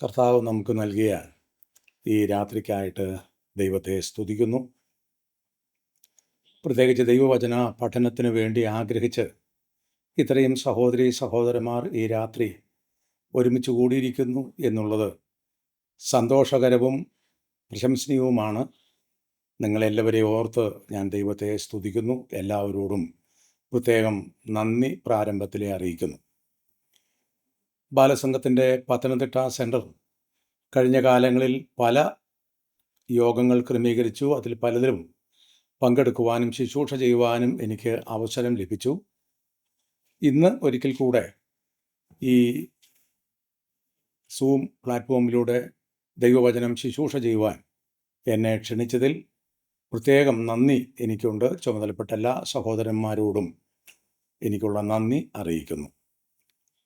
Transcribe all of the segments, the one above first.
കർത്താവ് നമുക്ക് നൽകിയ ഈ രാത്രിക്കായിട്ട് ദൈവത്തെ സ്തുതിക്കുന്നു. പ്രത്യേകിച്ച് ദൈവവചന പഠനത്തിന് വേണ്ടി ആഗ്രഹിച്ച് ഇത്രയും സഹോദരി സഹോദരന്മാർ ഈ രാത്രി ഒരുമിച്ച് കൂടിയിരിക്കുന്നു എന്നുള്ളത് സന്തോഷകരവും പ്രശംസനീയവുമാണ്. നിങ്ങളെല്ലാവരെയും ഓർത്ത് ഞാൻ ദൈവത്തെ സ്തുതിക്കുന്നു. എല്ലാവരോടും പ്രത്യേകം നന്ദി പ്രാരംഭത്തിലെ അറിയിക്കുന്നു. ബാലസംഘത്തിൻ്റെ പത്തനംതിട്ട സെൻറ്റർ കഴിഞ്ഞ കാലങ്ങളിൽ പല യോഗങ്ങൾ ക്രമീകരിച്ചു. അതിൽ പലതിലും പങ്കെടുക്കുവാനും ശുശ്രൂഷ ചെയ്യുവാനും എനിക്ക് അവസരം ലഭിച്ചു. ഇന്ന് ഒരിക്കൽ കൂടെ ഈ സൂം പ്ലാറ്റ്ഫോമിലൂടെ ദൈവവചനം ശുശ്രൂഷ ചെയ്യുവാൻ എന്നെ ക്ഷണിച്ചതിൽ പ്രത്യേകം നന്ദി എനിക്കുണ്ട്. ചുമതലപ്പെട്ട എല്ലാ സഹോദരന്മാരോടും എനിക്കുള്ള നന്ദി അറിയിക്കുന്നു.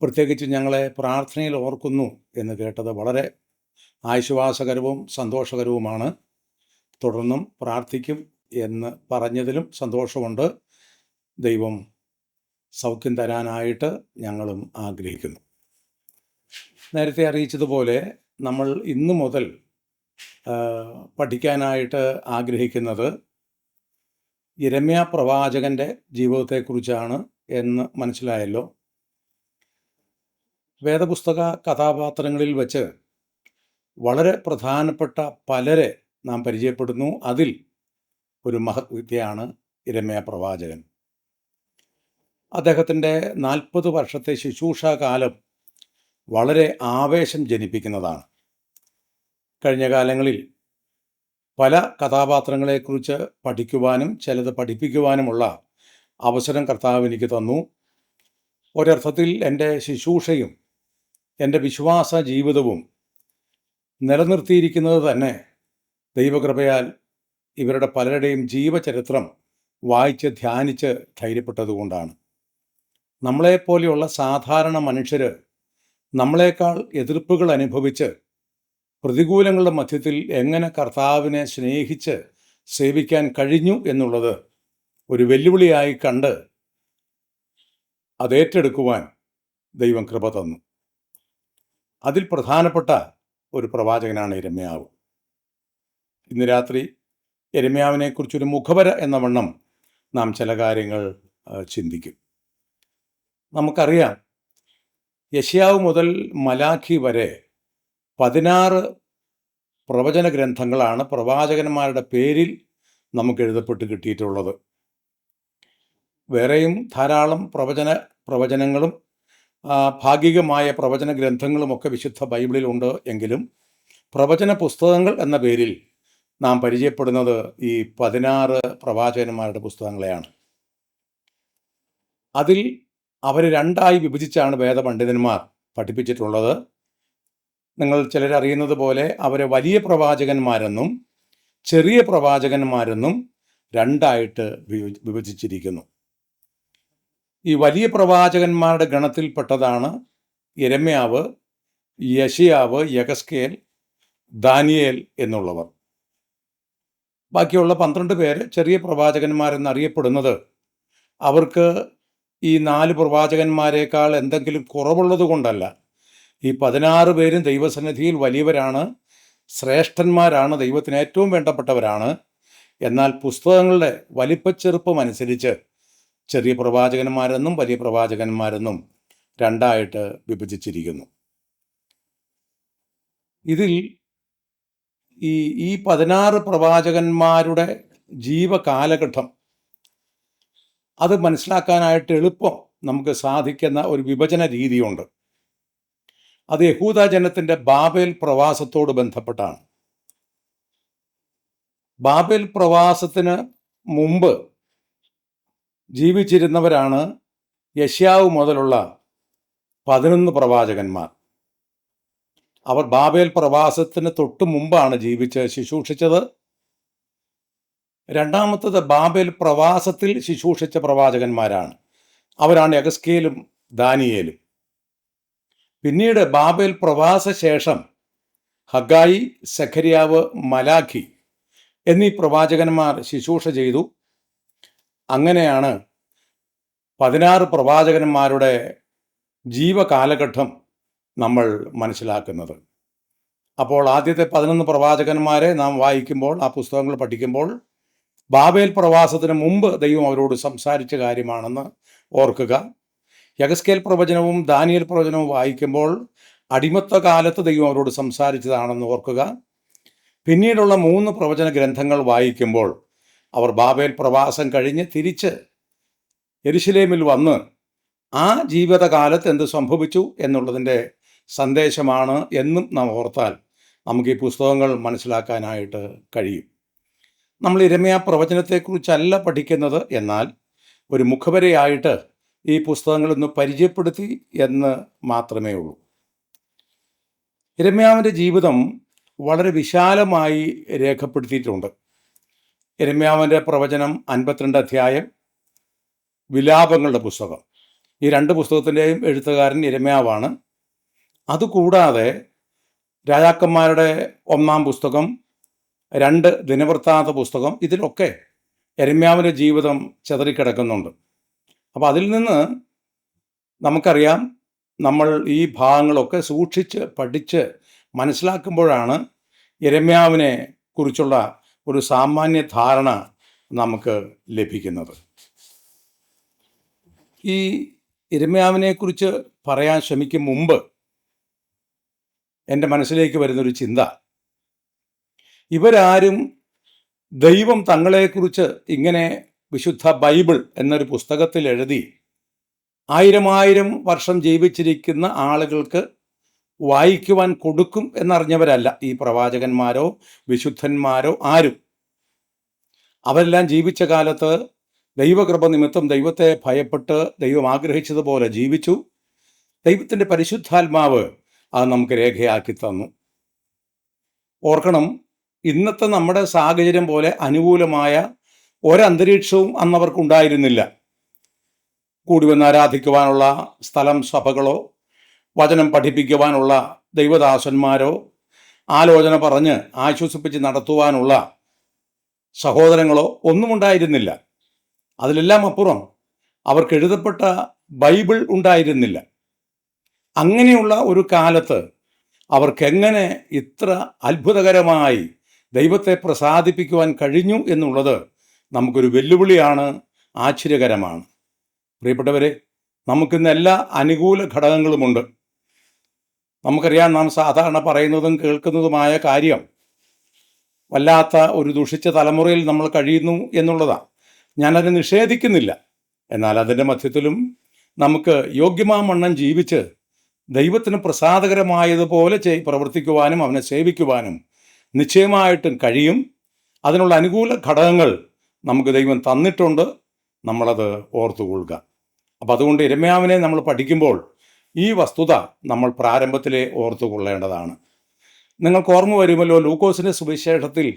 പ്രത്യേകിച്ച് ഞങ്ങളെ പ്രാർത്ഥനയിൽ ഓർക്കുന്നു എന്ന് കേട്ടത് വളരെ ആശ്വാസകരവും സന്തോഷകരവുമാണ്. തുടർന്നും പ്രാർത്ഥിക്കും എന്ന് പറഞ്ഞതിലും സന്തോഷമുണ്ട്. ദൈവം സൗഖ്യം തരാനായിട്ട് ഞങ്ങളും ആഗ്രഹിക്കുന്നു. നേരത്തെ അറിയിച്ചതുപോലെ നമ്മൾ ഇന്നു മുതൽ പഠിക്കാനായിട്ട് ആഗ്രഹിക്കുന്നത് യിരെമ്യാ പ്രവാചകൻ്റെ ജീവിതത്തെക്കുറിച്ചാണ് എന്ന് മനസ്സിലായല്ലോ. വേദപുസ്തക കഥാപാത്രങ്ങളിൽ വച്ച് വളരെ പ്രധാനപ്പെട്ട പലരെ നാം പരിചയപ്പെടുന്നു. അതിൽ ഒരു മഹത് വ്യക്തിയാണ് യിരെമ്യാ പ്രവാചകൻ. അദ്ദേഹത്തിൻ്റെ 40 വർഷത്തെ ശുശ്രൂഷാകാലം വളരെ ആവേശം ജനിപ്പിക്കുന്നതാണ്. കഴിഞ്ഞ കാലങ്ങളിൽ പല കഥാപാത്രങ്ങളെക്കുറിച്ച് പഠിക്കുവാനും ചിലത് പഠിപ്പിക്കുവാനുമുള്ള അവസരം കർത്താവ് എനിക്ക് തന്നു. ഒരർത്ഥത്തിൽ എൻ്റെ ശുശ്രൂഷയും എൻ്റെ വിശ്വാസ ജീവിതവും നിലനിർത്തിയിരിക്കുന്നത് തന്നെ ദൈവകൃപയാൽ ഇവരുടെ പലരുടെയും ജീവചരിത്രം വായിച്ച് ധ്യാനിച്ച് ധൈര്യപ്പെട്ടതുകൊണ്ടാണ്. നമ്മളെപ്പോലെയുള്ള സാധാരണ മനുഷ്യർ നമ്മളെക്കാൾ എതിർപ്പുകൾ അനുഭവിച്ച് പ്രതികൂലങ്ങളുടെ മധ്യത്തിൽ എങ്ങനെ കർത്താവിനെ സ്നേഹിച്ച് സേവിക്കാൻ കഴിഞ്ഞു എന്നുള്ളത് ഒരു വെല്ലുവിളിയായി കണ്ട് അതേറ്റെടുക്കുവാൻ ദൈവം കൃപ തന്നു. അതിൽ പ്രധാനപ്പെട്ട ഒരു പ്രവാചകനാണ് യിരെമ്യാവ്. ഇന്ന് രാത്രി യിരെമ്യാവിനെക്കുറിച്ചൊരു മുഖവര എന്ന വണ്ണം നാം ചില കാര്യങ്ങൾ ചിന്തിക്കും. നമുക്കറിയാം, യെശയ്യാവ് മുതൽ മലാഖി വരെ 16 പ്രവചന ഗ്രന്ഥങ്ങളാണ് പ്രവാചകന്മാരുടെ പേരിൽ നമുക്ക് എഴുതപ്പെട്ട് കിട്ടിയിട്ടുള്ളത്. വേറെയും ധാരാളം പ്രവചനങ്ങളും ഭാഗികമായ പ്രവചന ഗ്രന്ഥങ്ങളുമൊക്കെ വിശുദ്ധ ബൈബിളിലുണ്ട്. എങ്കിലും പ്രവചന പുസ്തകങ്ങൾ എന്ന പേരിൽ നാം പരിചയപ്പെടുന്നത് ഈ 16 പ്രവാചകന്മാരുടെ പുസ്തകങ്ങളെയാണ്. അതിൽ അവർ രണ്ടായി വിഭജിച്ചാണ് വേദപണ്ഡിതന്മാർ പഠിപ്പിച്ചിട്ടുള്ളത്. നിങ്ങൾ ചിലരറിയുന്നത് പോലെ അവരെ വലിയ പ്രവാചകന്മാരെന്നും ചെറിയ പ്രവാചകന്മാരെന്നും രണ്ടായിട്ട് വിഭജിച്ചിരിക്കുന്നു. ഈ വലിയ പ്രവാചകന്മാരുടെ ഗണത്തിൽപ്പെട്ടതാണ് യിരെമ്യാവ്, യെശയ്യാവ്, യെഹെസ്കേൽ, ദാനിയേൽ എന്നുള്ളവർ. ബാക്കിയുള്ള 12 പേര് ചെറിയ പ്രവാചകന്മാരെന്നറിയപ്പെടുന്നത് അവർക്ക് ഈ 4 പ്രവാചകന്മാരെക്കാൾ എന്തെങ്കിലും കുറവുള്ളത് കൊണ്ടല്ല. ഈ 16 പേരും ദൈവസന്നിധിയിൽ വലിയവരാണ്, ശ്രേഷ്ഠന്മാരാണ്, ദൈവത്തിന് ഏറ്റവും വേണ്ടപ്പെട്ടവരാണ്. എന്നാൽ പുസ്തകങ്ങളുടെ വലിപ്പച്ചെറുപ്പം അനുസരിച്ച് ചെറിയ പ്രവാചകന്മാരെന്നും വലിയ പ്രവാചകന്മാരെന്നും രണ്ടായിട്ട് വിഭജിച്ചിരിക്കുന്നു. ഇതിൽ ഈ 16 പ്രവാചകന്മാരുടെ ജീവകാലഘട്ടം അത് മനസ്സിലാക്കാനായിട്ട് എളുപ്പം നമുക്ക് സാധിക്കുന്ന ഒരു വിഭജന രീതിയുണ്ട്. അത് യഹൂദ ജനത്തിൻ്റെ ബാബേൽ പ്രവാസത്തോട് ബന്ധപ്പെട്ടാണ്. ബാബേൽ പ്രവാസത്തിന് മുമ്പ് ജീവിച്ചിരുന്നവരാണ് യെശയ്യാവ് മുതലുള്ള 11 പ്രവാചകന്മാർ. അവർ ബാബേൽ പ്രവാസത്തിന് തൊട്ട് മുമ്പാണ് ജീവിച്ച് ശുശ്രൂഷിച്ചത്. രണ്ടാമത്തത് ബാബേൽ പ്രവാസത്തിൽ ശുശ്രൂഷിച്ച പ്രവാചകന്മാരാണ്. അവരാണ് യെഹെസ്കേലും ദാനിയേലും. പിന്നീട് ബാബേൽ പ്രവാസ ശേഷം ഹഗ്ഗായി, സെഖര്യാവ്, മലാഖി എന്നീ പ്രവാചകന്മാർ ശുശ്രൂഷ ചെയ്തു. അങ്ങനെയാണ് 16 പ്രവാചകന്മാരുടെ ജീവകാലഘട്ടം നമ്മൾ മനസ്സിലാക്കുന്നത്. അപ്പോൾ ആദ്യത്തെ 11 പ്രവാചകന്മാരെ നാം വായിക്കുമ്പോൾ, ആ പുസ്തകങ്ങൾ പഠിക്കുമ്പോൾ, ബാബേൽ പ്രവാസത്തിന് മുമ്പ് ദൈവം അവരോട് സംസാരിച്ച കാര്യമാണെന്ന് ഓർക്കുക. യഹസ്കേൽ പ്രവചനവും ദാനിയേൽ പ്രവചനവും വായിക്കുമ്പോൾ അടിമത്ത കാലത്ത് ദൈവം അവരോട് സംസാരിച്ചതാണെന്ന് ഓർക്കുക. പിന്നീടുള്ള 3 പ്രവചന ഗ്രന്ഥങ്ങൾ വായിക്കുമ്പോൾ അവർ ബാബേൽ പ്രവാസം കഴിഞ്ഞ് തിരിച്ച് യെരുശലേമിൽ വന്ന് ആ ജീവിതകാലത്ത് എന്ത് സംഭവിച്ചു എന്നുള്ളതിൻ്റെ സന്ദേശമാണ് എന്നും നാം ഓർത്താൽ നമുക്ക് ഈ പുസ്തകങ്ങൾ മനസ്സിലാക്കാനായിട്ട് കഴിയും. നമ്മൾ യിരെമ്യാ പ്രവചനത്തെക്കുറിച്ചല്ല പഠിക്കുന്നത്, എന്നാൽ ഒരു മുഖവരയായിട്ട് ഈ പുസ്തകങ്ങളൊന്ന് പരിചയപ്പെടുത്തി എന്ന് മാത്രമേ ഉള്ളൂ. യിരെമ്യാവിൻ്റെ ജീവിതം വളരെ വിശാലമായി രേഖപ്പെടുത്തിയിട്ടുണ്ട്. യിരെമ്യാവിൻ്റെ പ്രവചനം 52 അധ്യായം, വിലാപങ്ങളുടെ പുസ്തകം, ഈ 2 പുസ്തകത്തിൻ്റെയും എഴുത്തുകാരൻ യിരെമ്യാവാണ്. അതുകൂടാതെ രാജാക്കന്മാരുടെ 1-ാം പുസ്തകം, 2 ദിനവൃത്താന്ത പുസ്തകം, ഇതിലൊക്കെ യിരെമ്യാവിൻ്റെ ജീവിതം ചിതറിക്കിടക്കുന്നുണ്ട്. അപ്പോൾ അതിൽ നിന്ന് നമുക്കറിയാം, നമ്മൾ ഈ ഭാഗങ്ങളൊക്കെ സൂക്ഷിച്ച് പഠിച്ച് മനസ്സിലാക്കുമ്പോഴാണ് യിരെമ്യാവിനെ കുറിച്ചുള്ള ഒരു സാമാന്യ ധാരണ നമുക്ക് ലഭിക്കുന്നത്. ഈ യിരെമ്യാവിനെക്കുറിച്ച് പറയാൻ ശ്രമിക്കും മുമ്പ് എൻ്റെ മനസ്സിലേക്ക് വരുന്നൊരു ചിന്ത, ഇവരാരും ദൈവം തങ്ങളെക്കുറിച്ച് ഇങ്ങനെ വിശുദ്ധ ബൈബിൾ എന്നൊരു പുസ്തകത്തിൽ എഴുതി 1000 വർഷം ജീവിച്ചിരിക്കുന്ന ആളുകൾക്ക് വായിക്കുവാൻ കൊടുക്കും എന്നറിഞ്ഞവരല്ല ഈ പ്രവാചകന്മാരോ വിശുദ്ധന്മാരോ ആരും. അവരെല്ലാം ജീവിച്ച കാലത്ത് ദൈവകൃപ നിമിത്തം ദൈവത്തെ ഭയപ്പെട്ട് ദൈവം ആഗ്രഹിച്ചതുപോലെ ജീവിച്ചു. ദൈവത്തിൻ്റെ പരിശുദ്ധാത്മാവ് അത് നമുക്ക് രേഖയാക്കി തന്നു. ഓർക്കണം, ഇന്നത്തെ നമ്മുടെ സാഹചര്യം പോലെ അനുകൂലമായ ഒരന്തരീക്ഷവും അന്നവർക്കുണ്ടായിരുന്നില്ല. കൂടി വന്ന് ആരാധിക്കുവാനുള്ള സ്ഥലം, സഭകളോ വചനം പഠിപ്പിക്കുവാനുള്ള ദൈവദാസന്മാരോ ആലോചന പറഞ്ഞ് ആശ്വസിപ്പിച്ച് നടത്തുവാനുള്ള സഹോദരങ്ങളോ ഒന്നും ഉണ്ടായിരുന്നില്ല. അതിലെല്ലാം അപ്പുറം അവർക്ക് എഴുതപ്പെട്ട ബൈബിൾ ഉണ്ടായിരുന്നില്ല. അങ്ങനെയുള്ള ഒരു കാലത്ത് അവർക്കെങ്ങനെ ഇത്ര അത്ഭുതകരമായി ദൈവത്തെ പ്രസാദിപ്പിക്കുവാൻ കഴിഞ്ഞു എന്നുള്ളത് നമുക്കൊരു വെല്ലുവിളിയാണ്, ആശ്ചര്യകരമാണ്. പ്രിയപ്പെട്ടവരെ, നമുക്കിന്ന് എല്ലാ അനുകൂല ഘടകങ്ങളുമുണ്ട്. നമുക്കറിയാം, നാം സാധാരണ പറയുന്നതും കേൾക്കുന്നതുമായ കാര്യം വല്ലാത്ത ഒരു ദുഷിച്ച തലമുറയിൽ നമ്മൾ കഴിയുന്നു എന്നുള്ളതാണ്. ഞാനത് നിഷേധിക്കുന്നില്ല. എന്നാൽ അതിൻ്റെ മധ്യത്തിലും നമുക്ക് യോഗ്യമാവണ്ണം ജീവിച്ച് ദൈവത്തിന് പ്രസാദകരമായതുപോലെ പ്രവർത്തിക്കുവാനും അവനെ സേവിക്കുവാനും നിശ്ചയമായിട്ടും കഴിയും. അതിനുള്ള അനുകൂല ഘടകങ്ങൾ നമുക്ക് ദൈവം തന്നിട്ടുണ്ട്. നമ്മളത് ഓർത്തുകൊള്ളുക. അപ്പം അതുകൊണ്ട് യിരെമ്യാവിനെ നമ്മൾ പഠിക്കുമ്പോൾ ഈ വസ്തുത നമ്മൾ പ്രാരംഭത്തിലെ ഓർത്തുകൊള്ളേണ്ടതാണ്. നിങ്ങൾക്ക് ഓർമ്മ വരുമല്ലോ, ലൂക്കോസിൻ്റെ സുവിശേഷത്തിൽ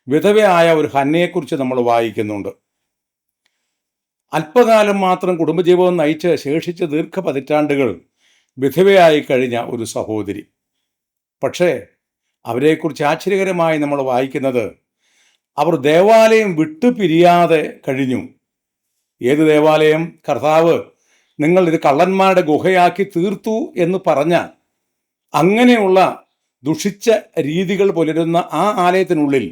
വിധവയായ ഒരു ഹന്നയെക്കുറിച്ച് നമ്മൾ വായിക്കുന്നുണ്ട്. അല്പകാലം മാത്രം കുടുംബജീവിതം നയിച്ച് ശേഷിച്ച ദീർഘപതിറ്റാണ്ടുകൾ വിധവയായി കഴിഞ്ഞ ഒരു സഹോദരി. പക്ഷേ അവരെക്കുറിച്ച് ആശ്ചര്യകരമായി നമ്മൾ വായിക്കുന്നത്, അവർ ദേവാലയം വിട്ടുപിരിയാതെ കഴിഞ്ഞു. ഏത് ദേവാലയം? കർത്താവ് നിങ്ങൾ ഇത് കള്ളന്മാരുടെ ഗുഹയാക്കി തീർത്തു എന്ന് പറഞ്ഞ അങ്ങനെയുള്ള ദുഷിച്ച രീതികൾ പുലരുന്ന ആ ആലയത്തിനുള്ളിൽ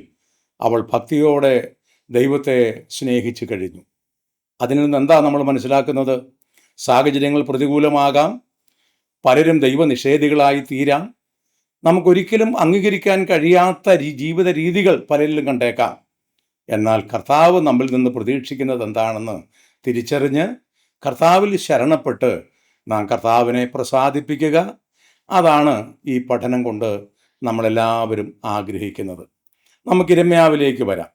അവൾ ഭക്തിയോടെ ദൈവത്തെ സ്നേഹിച്ചു കഴിഞ്ഞു. അതിൽ നിന്ന് എന്താ നമ്മൾ മനസ്സിലാക്കുന്നത്? സാഹചര്യങ്ങൾ പ്രതികൂലമാകാം, പലരും ദൈവനിഷേധികളായി തീരാം, നമുക്കൊരിക്കലും അംഗീകരിക്കാൻ കഴിയാത്ത ജീവിത രീതികൾ പലരിലും കണ്ടേക്കാം. എന്നാൽ കർത്താവ് നമ്മിൽ നിന്ന് പ്രതീക്ഷിക്കുന്നത് എന്താണെന്ന് തിരിച്ചറിഞ്ഞ് കർത്താവിൽ ശരണപ്പെട്ട് നാം കർത്താവിനെ പ്രസാദിപ്പിക്കുക. അതാണ് ഈ പഠനം കൊണ്ട് നമ്മളെല്ലാവരും ആഗ്രഹിക്കുന്നത്. നമുക്ക് യിരെമ്യാവിലേക്ക് വരാം.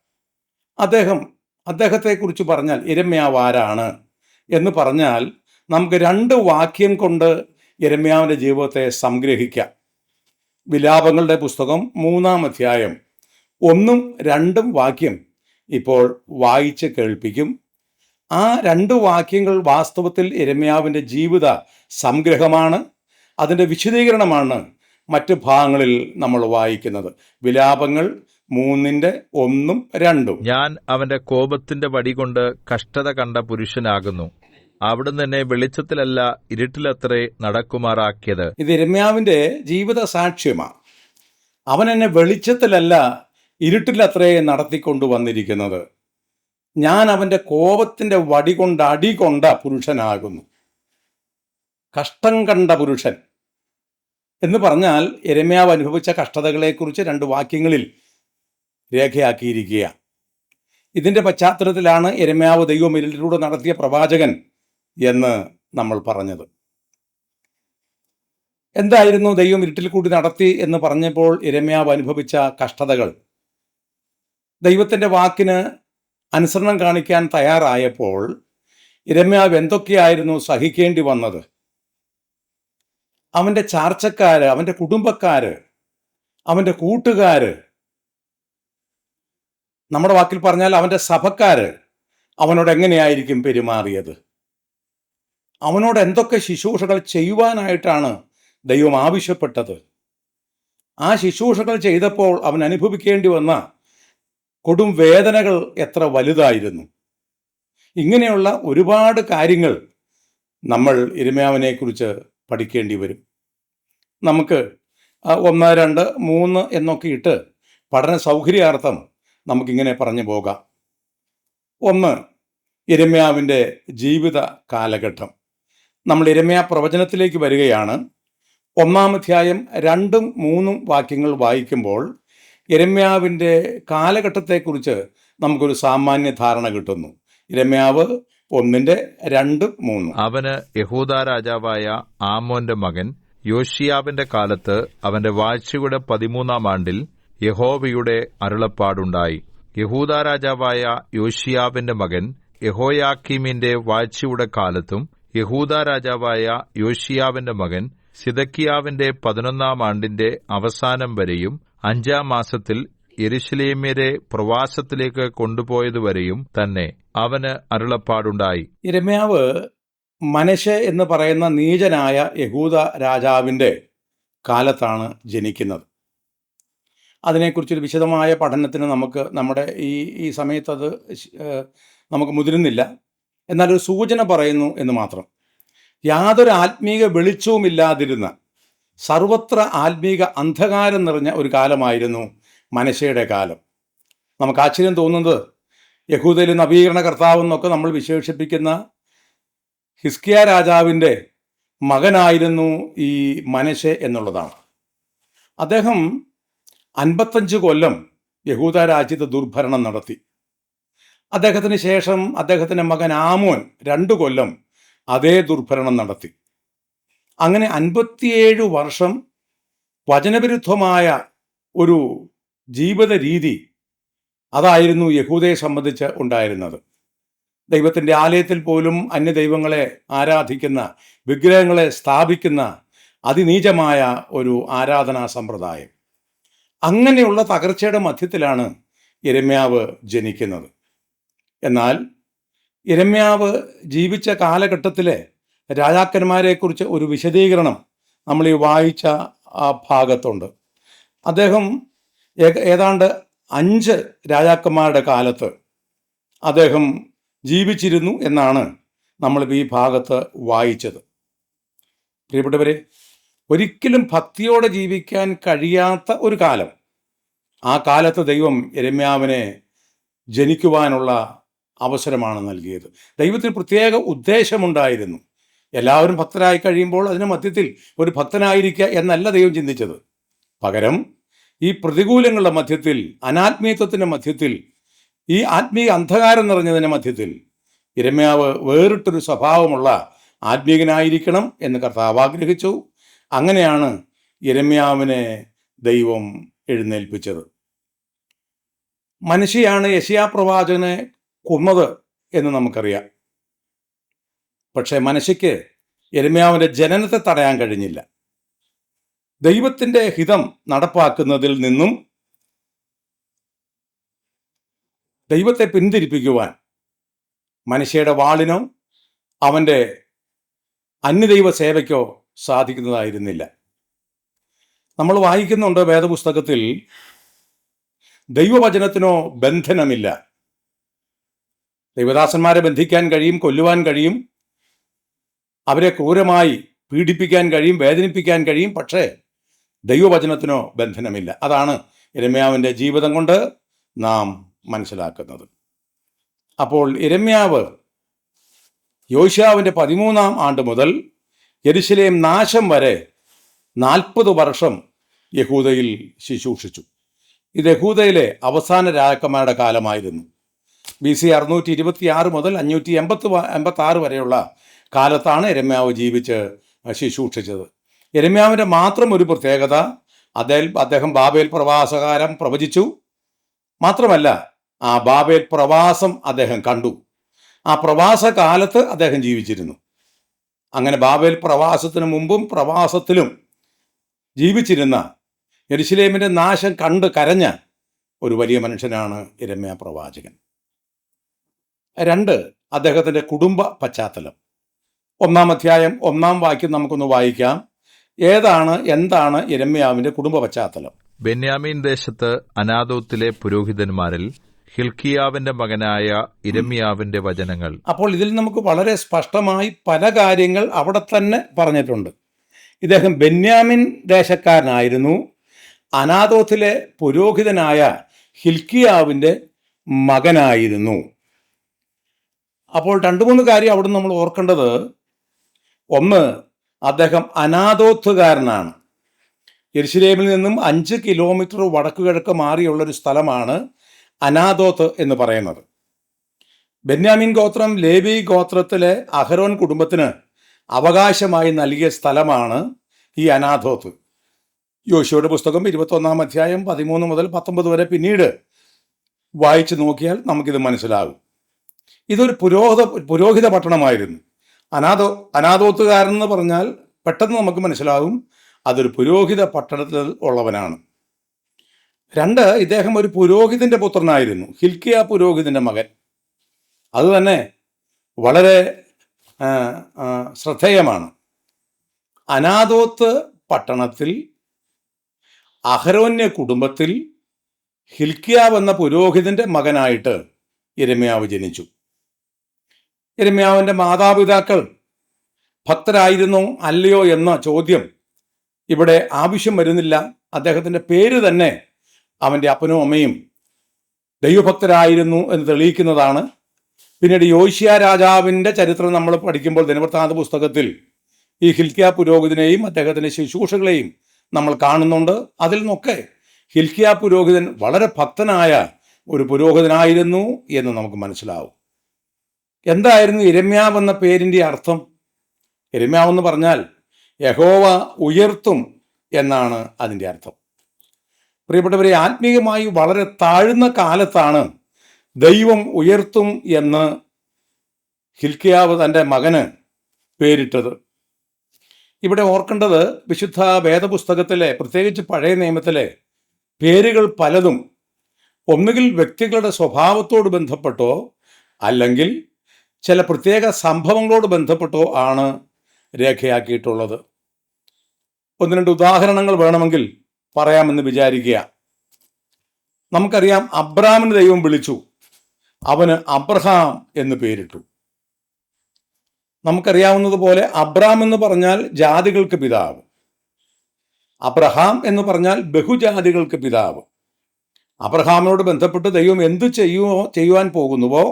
അദ്ദേഹത്തെക്കുറിച്ച് പറഞ്ഞാൽ യിരെമ്യാവ് ആരാണ് എന്ന് പറഞ്ഞാൽ നമുക്ക് 2 വാക്യം കൊണ്ട് യിരെമ്യാവിൻ്റെ ജീവിതത്തെ സംഗ്രഹിക്കാം. വിലാപങ്ങളുടെ പുസ്തകം 3-ാം അധ്യായം 1ഉം 2ഉം വാക്യം ഇപ്പോൾ വായിച്ച് കേൾപ്പിക്കും. ആ 2 വാക്യങ്ങൾ വാസ്തവത്തിൽ യിരെമ്യാവിൻ്റെ ജീവിത സംഗ്രഹമാണ്, അതിൻ്റെ വിശദീകരണമാണ് മറ്റ് ഭാഗങ്ങളിൽ നമ്മൾ വായിക്കുന്നത്. വിലാപങ്ങൾ 3-ന്റെ 1ഉം 2ഉം. ഞാൻ അവന്റെ കോപത്തിന്റെ വടികൊണ്ട് കഷ്ടത കണ്ട പുരുഷനാകുന്നു. അവിടുന്ന് എന്നെ വെളിച്ചത്തിലല്ല ഇരുട്ടിലത്രേ നടക്കുമാറാക്കിയത്. ഇത് യിരെമ്യാവിൻ്റെ ജീവിത സാക്ഷ്യമാണ്. അവൻ എന്നെ വെളിച്ചത്തിലല്ല ഇരുട്ടിലത്രേ നടത്തിക്കൊണ്ടു വന്നിരിക്കുന്നത്. ഞാൻ അവൻ്റെ കോപത്തിൻ്റെ വടി കൊണ്ട് അടി കൊണ്ട പുരുഷനാകുന്നു. കഷ്ടം കണ്ട പുരുഷൻ എന്ന് പറഞ്ഞാൽ യിരെമ്യാവ് അനുഭവിച്ച കഷ്ടതകളെക്കുറിച്ച് 2 വാക്യങ്ങളിൽ രേഖയാക്കിയിരിക്കുക. ഇതിൻ്റെ പശ്ചാത്തലത്തിലാണ് യിരെമ്യാവ് ദൈവം ഇരുളിലൂടെ നടത്തിയ പ്രവാചകൻ എന്ന് നമ്മൾ പറഞ്ഞത്. എന്തായിരുന്നു ദൈവം ഇരുട്ടിൽ കൂടി നടത്തി എന്ന് പറഞ്ഞപ്പോൾ യിരെമ്യാവ് അനുഭവിച്ച കഷ്ടതകൾ? ദൈവത്തിൻ്റെ വാക്കിന് അനുസരണം കാണിക്കാൻ തയ്യാറായപ്പോൾ യിരെമ്യാവ് എന്തൊക്കെയായിരുന്നു സഹിക്കേണ്ടി വന്നത്? അവൻ്റെ ചാർച്ചക്കാര്, അവൻ്റെ കുടുംബക്കാര്, അവൻ്റെ കൂട്ടുകാര്, നമ്മുടെ വാക്കിൽ പറഞ്ഞാൽ അവൻ്റെ സഭക്കാര് അവനോട് എങ്ങനെയായിരിക്കും പെരുമാറിയത്? അവനോട് എന്തൊക്കെ ശുശ്രൂഷകൾ ചെയ്യുവാനായിട്ടാണ് ദൈവം ആവശ്യപ്പെട്ടത്? ആ ശുശ്രൂഷകൾ ചെയ്തപ്പോൾ അവൻ അനുഭവിക്കേണ്ടി വന്ന കൊടും വേദനകൾ എത്ര വലുതായിരുന്നു? ഇങ്ങനെയുള്ള ഒരുപാട് കാര്യങ്ങൾ നമ്മൾ യിരെമ്യാവിനെക്കുറിച്ച് പഠിക്കേണ്ടി വരും. നമുക്ക് 1, 2, 3 എന്നൊക്കെ ഇട്ട് പഠന സൗകര്യാർത്ഥം നമുക്കിങ്ങനെ പറഞ്ഞു പോകാം. 1, യിരെമ്യാവിൻ്റെ ജീവിത കാലഘട്ടം. നമ്മൾ യിരെമ്യാ പ്രവചനത്തിലേക്ക് വരികയാണ്. 1-ാം അധ്യായം 2, 3 വാക്യങ്ങൾ വായിക്കുമ്പോൾ യിരെമ്യാവിൻ്റെ കാലഘട്ടത്തെക്കുറിച്ച് നമുക്കൊരു സാമാന്യ ധാരണ കിട്ടുന്നു. യിരെമ്യാവ് 1:2, 3. അവന് യെഹൂദാ രാജാവായ ആമോന്റെ മകൻ യോശിയാവിന്റെ കാലത്ത് അവന്റെ വാഴ്ചയുടെ 13-ാം ആണ്ടിൽ യഹോവയുടെ അരുളപ്പാടുണ്ടായി. യെഹൂദാ രാജാവായ യോശിയാവിന്റെ മകൻ യെഹോയാക്കീമിന്റെ വാഴ്ചയുടെ കാലത്തും യെഹൂദാ രാജാവായ യോശിയാവിന്റെ മകൻ സിദക്കിയാവിന്റെ 11-ാം ആണ്ടിന്റെ അവസാനം വരെയും 5-ാം മാസത്തിൽ യെരൂശലേമ്യരെ പ്രവാസത്തിലേക്ക് കൊണ്ടുപോയതുവരെയും തന്നെ അവന് അരുളപ്പാടുണ്ടായി. യിരെമ്യാവ് മനശ്ശെ എന്ന് പറയുന്ന നീചനായ യഹൂദ രാജാവിൻ്റെ കാലത്താണ് ജനിക്കുന്നത്. അതിനെക്കുറിച്ചൊരു വിശദമായ പഠനത്തിന് നമ്മുടെ ഈ സമയത്തത് നമുക്ക് മുതിരുന്നില്ല. എന്നാലൊരു സൂചന പറയുന്നു എന്ന് മാത്രം. യാതൊരു ആത്മീക വെളിച്ചവുമില്ലാതിരുന്ന, സർവത്ര ആത്മീക അന്ധകാരം നിറഞ്ഞ ഒരു കാലമായിരുന്നു മനശ്ശെയുടെ കാലം. നമുക്ക് ആശ്ചര്യം തോന്നുന്നത് യഹൂദയിൽ നവീകരണ കർത്താവെന്നൊക്കെ നമ്മൾ വിശേഷിപ്പിക്കുന്ന ഹിസ്കിയ രാജാവിൻ്റെ മകനായിരുന്നു ഈ മനശ്ശെ എന്നുള്ളതാണ്. അദ്ദേഹം 55 കൊല്ലം യഹൂദ രാജ്യത്ത് ദുർഭരണം നടത്തി. അദ്ദേഹത്തിന് ശേഷം അദ്ദേഹത്തിൻ്റെ മകൻ ആമോൻ 2 കൊല്ലം അതേ ദുർഭരണം നടത്തി. അങ്ങനെ 57 വർഷം വചനവിരുദ്ധമായ ഒരു ജീവിത രീതി അതായിരുന്നു യഹൂദയെ സംബന്ധിച്ച് ഉണ്ടായിരുന്നത്. ദൈവത്തിൻ്റെ ആലയത്തിൽ പോലും അന്യദൈവങ്ങളെ ആരാധിക്കുന്ന, വിഗ്രഹങ്ങളെ സ്ഥാപിക്കുന്ന അതിനീചമായ ഒരു ആരാധനാ സമ്പ്രദായം. അങ്ങനെയുള്ള തകർച്ചയുടെ മധ്യത്തിലാണ് യിരെമ്യാവ് ജനിക്കുന്നത്. എന്നാൽ യിരെമ്യാവ് ജീവിച്ച കാലഘട്ടത്തിലെ രാജാക്കന്മാരെക്കുറിച്ച് ഒരു വിശദീകരണം നമ്മൾ ഈ വായിച്ച ആ ഭാഗത്തുണ്ട്. അദ്ദേഹം ഏതാണ്ട് 5 രാജാക്കന്മാരുടെ കാലത്ത് അദ്ദേഹം ജീവിച്ചിരുന്നു എന്നാണ് നമ്മൾ ഈ ഭാഗത്ത് വായിച്ചത്. പ്രിയപ്പെട്ടവരെ, ഒരിക്കലും ഭക്തിയോടെ ജീവിക്കാൻ കഴിയാത്ത ഒരു കാലം, ആ കാലത്ത് ദൈവം യിരെമ്യാവിനെ ജനിക്കുവാനുള്ള അവസരമാണ് നൽകിയത്. ദൈവത്തിന് പ്രത്യേക ഉദ്ദേശമുണ്ടായിരുന്നു. എല്ലാവരും ഭക്തരായി കഴിയുമ്പോൾ അതിന് മധ്യത്തിൽ ഒരു ഭക്തനായിരിക്കുക എന്നല്ല ദൈവം ചിന്തിച്ചത്. പകരം ഈ പ്രതികൂലങ്ങളുടെ മധ്യത്തിൽ, അനാത്മീയത്വത്തിൻ്റെ മധ്യത്തിൽ, ഈ ആത്മീയ അന്ധകാരം നിറഞ്ഞതിൻ്റെ മധ്യത്തിൽ യിരെമ്യാവ് വേറിട്ടൊരു സ്വഭാവമുള്ള ആത്മീയനായിരിക്കണം എന്ന് കർത്താവ് ആഗ്രഹിച്ചു. അങ്ങനെയാണ് യിരെമ്യാവിനെ ദൈവം എഴുന്നേൽപ്പിച്ചത്. മനശ്ശെയാണ് യെശയ്യാ പ്രവാചകനെ കൊന്നത് എന്ന് നമുക്കറിയാം. പക്ഷേ മനശ്ശെയ്ക്ക് യിരെമ്യാവിൻ്റെ ജനനത്തെ തടയാൻ കഴിഞ്ഞില്ല. ദൈവത്തിൻ്റെ ഹിതം നടപ്പാക്കുന്നതിൽ നിന്നും ദൈവത്തെ പിന്തിരിപ്പിക്കുവാൻ മനശ്ശെയുടെ വാളിനോ അവൻ്റെ അന്യദൈവ സേവയ്ക്കോ സാധിക്കുന്നതായിരുന്നില്ല. നമ്മൾ വായിക്കുന്നുണ്ട് വേദപുസ്തകത്തിൽ, ദൈവവചനത്തിനോ ബന്ധനമില്ല. ദൈവദാസന്മാരെ ബന്ധിക്കാൻ കഴിയും, കൊല്ലുവാൻ കഴിയും, അവരെ ക്രൂരമായി പീഡിപ്പിക്കാൻ കഴിയും, വേദനിപ്പിക്കാൻ കഴിയും. പക്ഷേ ദൈവവചനത്തിനോ ബന്ധനമില്ല. അതാണ് യിരെമ്യാവിൻ്റെ ജീവിതം കൊണ്ട് നാം മനസ്സിലാക്കുന്നത്. അപ്പോൾ യിരെമ്യാവ് യോശുവാവിൻ്റെ 13-ാം ആണ്ട് മുതൽ യെരുശലേം നാശം വരെ 40 വർഷം യഹൂദയിൽ ശുശ്രൂഷിച്ചു. ഇത് യഹൂദയിലെ അവസാന രാജാക്കന്മാരുടെ കാലമായിരുന്നു. BC 626 മുതൽ 586 വരെയുള്ള കാലത്താണ് യിരെമ്യാവ് ജീവിച്ച് ശുശ്രൂഷിച്ചത്. യിരെമ്യാവിൻ്റെ മാത്രം ഒരു പ്രത്യേകത, അദ്ദേഹം ബാബേൽ പ്രവാസകാലം പ്രവചിച്ചു. മാത്രമല്ല, ആ ബാബേൽ പ്രവാസം അദ്ദേഹം കണ്ടു. ആ പ്രവാസ കാലത്ത് അദ്ദേഹം ജീവിച്ചിരുന്നു. അങ്ങനെ ബാബേൽ പ്രവാസത്തിന് മുമ്പും പ്രവാസത്തിലും ജീവിച്ചിരുന്ന, യെരുശലേമിൻ്റെ നാശം കണ്ട് കരഞ്ഞ ഒരു വലിയ മനുഷ്യനാണ് യിരെമ്യാ പ്രവാചകൻ. 2, അദ്ദേഹത്തിൻ്റെ കുടുംബ പശ്ചാത്തലം. 1-ാം അധ്യായം 1-ാം വാക്യം നമുക്കൊന്ന് വായിക്കാം. എന്താണ് യിരെമ്യാവിൻ്റെ കുടുംബ പശ്ചാത്തലം? ബെന്യാമീൻ ദേശത്ത് അനാഥോത്തിലെ പുരോഹിതന്മാരിൽ ഹിൽക്കിയാവിന്റെ മകനായ യിരെമ്യാവിന്റെ വചനങ്ങൾ. അപ്പോൾ ഇതിൽ നമുക്ക് വളരെ സ്പഷ്ടമായി പല കാര്യങ്ങൾ അവിടെ തന്നെ പറഞ്ഞിട്ടുണ്ട്. ഇദ്ദേഹം ബെന്യാമിൻ ദേശക്കാരനായിരുന്നു. അനാഥോത്തിലെ പുരോഹിതനായ ഹിൽക്കിയാവിൻ്റെ മകനായിരുന്നു. അപ്പോൾ 2-3 കാര്യം അവിടെ നമ്മൾ ഓർക്കേണ്ടത്. ഒന്ന്, അദ്ദേഹം അനാഥോത്തുകാരനാണ്. യെരുശലേമിൽ നിന്നും 5 കിലോമീറ്റർ വടക്കു കിഴക്ക് മാറിയുള്ളൊരു സ്ഥലമാണ് അനാഥോത്ത് എന്ന് പറയുന്നത്. ബെന്യാമിൻ ഗോത്രം ലേവി ഗോത്രത്തിലെ അഹരോൻ കുടുംബത്തിന് അവകാശമായി നൽകിയ സ്ഥലമാണ് ഈ അനാഥോത്ത്. യോശുവയുടെ പുസ്തകം 21-ാം അധ്യായം 13 മുതൽ 19 വരെ പിന്നീട് വായിച്ചു നോക്കിയാൽ നമുക്കിത് മനസ്സിലാകും. ഇതൊരു പുരോഹിത പട്ടണമായിരുന്നു. അനാഥോത്തുകാരൻ എന്ന് പറഞ്ഞാൽ പെട്ടെന്ന് നമുക്ക് മനസ്സിലാവും അതൊരു പുരോഹിത പട്ടണത്തിൽ ഉള്ളവനാണ്. 2, ഇദ്ദേഹം ഒരു പുരോഹിതന്റെ പുത്രനായിരുന്നു, ഹിൽക്കിയ പുരോഹിതന്റെ മകൻ. അതുതന്നെ വളരെ ശ്രദ്ധേയമാണ്. അനാഥോത്ത് പട്ടണത്തിൽ അഹരോന്യ കുടുംബത്തിൽ ഹിൽക്കിയാവ് എന്ന പുരോഹിതന്റെ മകനായിട്ട് യിരെമ്യാവ് ജനിച്ചു. യിരെമ്യാവിൻ്റെ മാതാപിതാക്കൾ ഭക്തരായിരുന്നോ അല്ലയോ എന്ന ചോദ്യം ഇവിടെ ആവശ്യം വരുന്നില്ല. അദ്ദേഹത്തിൻ്റെ പേര് തന്നെ അവൻ്റെ അപ്പനും അമ്മയും ദൈവഭക്തരായിരുന്നു എന്ന് തെളിയിക്കുന്നതാണ്. പിന്നീട് യോശിയ രാജാവിൻ്റെ ചരിത്രം നമ്മൾ പഠിക്കുമ്പോൾ ദിനവൃത്താന്ത പുസ്തകത്തിൽ ഈ ഹിൽക്കിയ പുരോഹിതനെയും അദ്ദേഹത്തിൻ്റെ ശുശ്രൂഷകളെയും നമ്മൾ കാണുന്നുണ്ട്. അതിൽ നിന്നൊക്കെ ഹിൽക്കിയ പുരോഹിതൻ വളരെ ഭക്തനായ ഒരു പുരോഹിതനായിരുന്നു എന്ന് നമുക്ക് മനസ്സിലാവും. എന്തായിരുന്നു യിരെമ്യാവ് എന്ന പേരിൻ്റെ അർത്ഥം? യിരെമ്യാവ് എന്ന് പറഞ്ഞാൽ യഹോവ ഉയർത്തും എന്നാണ് അതിൻ്റെ അർത്ഥം. പ്രിയപ്പെട്ടവരെ, ആത്മീയമായി വളരെ താഴ്ന്ന കാലത്താണ് ദൈവം ഉയർത്തും എന്ന് ഹിൽക്കിയാവ് തൻ്റെ മകന് പേരിട്ടത്. ഇവിടെ ഓർക്കേണ്ടത്, വിശുദ്ധ വേദപുസ്തകത്തിലെ, പ്രത്യേകിച്ച് പഴയ നിയമത്തിലെ പേരുകൾ പലതും ഒന്നുകിൽ വ്യക്തികളുടെ സ്വഭാവത്തോട് ബന്ധപ്പെട്ടോ അല്ലെങ്കിൽ ചില പ്രത്യേക സംഭവങ്ങളോട് ബന്ധപ്പെട്ടോ ആണ് രേഖയാക്കിയിട്ടുള്ളത്. 1-2 ഉദാഹരണങ്ങൾ വേണമെങ്കിൽ പറയാമെന്ന് വിചാരിക്കുക. നമുക്കറിയാം, അബ്രാമിന് ദൈവം വിളിച്ചു, അവന് അബ്രഹാം എന്ന് പേരിട്ടു. നമുക്കറിയാവുന്നതുപോലെ അബ്രാം എന്ന് പറഞ്ഞാൽ ജാതികൾക്ക് പിതാവ്, അബ്രഹാം എന്ന് പറഞ്ഞാൽ ബഹുജാതികൾക്ക് പിതാവ്. അബ്രഹാമിനോട് ബന്ധപ്പെട്ട് ദൈവം എന്ത് ചെയ്യുവാൻ പോകുന്നുവോ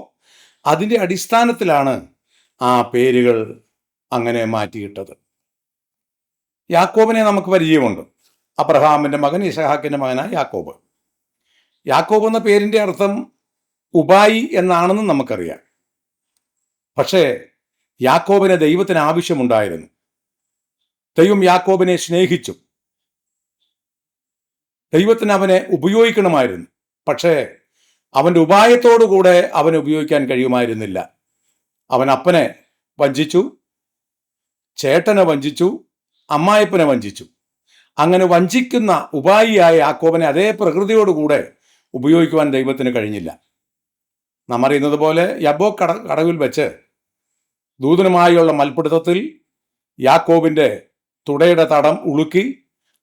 അതിൻ്റെ അടിസ്ഥാനത്തിലാണ് ആ പേരുകൾ അങ്ങനെ മാറ്റിയിട്ടത്. യാക്കോബിനെ നമുക്ക് പരിചയമുണ്ട്. അബ്രഹാമിൻ്റെ മകൻ ഇസഹാക്കിൻ്റെ മകനായ യാക്കോബ്. യാക്കോബ് എന്ന പേരിൻ്റെ അർത്ഥം ഉപായി എന്നാണെന്ന് നമുക്കറിയാം. പക്ഷേ യാക്കോബിന് ദൈവത്തിന് ആവശ്യമുണ്ടായിരുന്നു. ദൈവം യാക്കോബിനെ സ്നേഹിച്ചു. ദൈവത്തിന് അവനെ ഉപയോഗിക്കണമായിരുന്നു. പക്ഷേ അവൻ്റെ ഉപായത്തോടുകൂടെ അവനെ ഉപയോഗിക്കാൻ കഴിയുമായിരുന്നില്ല. അവൻ അപ്പനെ വഞ്ചിച്ചു, ചേട്ടനെ വഞ്ചിച്ചു, അമ്മായപ്പനെ വഞ്ചിച്ചു. അങ്ങനെ വഞ്ചിക്കുന്ന ഉപായിയായ യാക്കോബിനെ അതേ പ്രകൃതിയോടുകൂടെ ഉപയോഗിക്കുവാൻ ദൈവത്തിന് കഴിഞ്ഞില്ല. നാം അറിയുന്നത് പോലെ യബ്ബോക്ക് കടവിൽ വെച്ച് ദൂതനുമായുള്ള മൽപ്പിടുത്തത്തിൽ യാക്കോബിൻ്റെ തുടയുടെ തടം ഉളുക്കി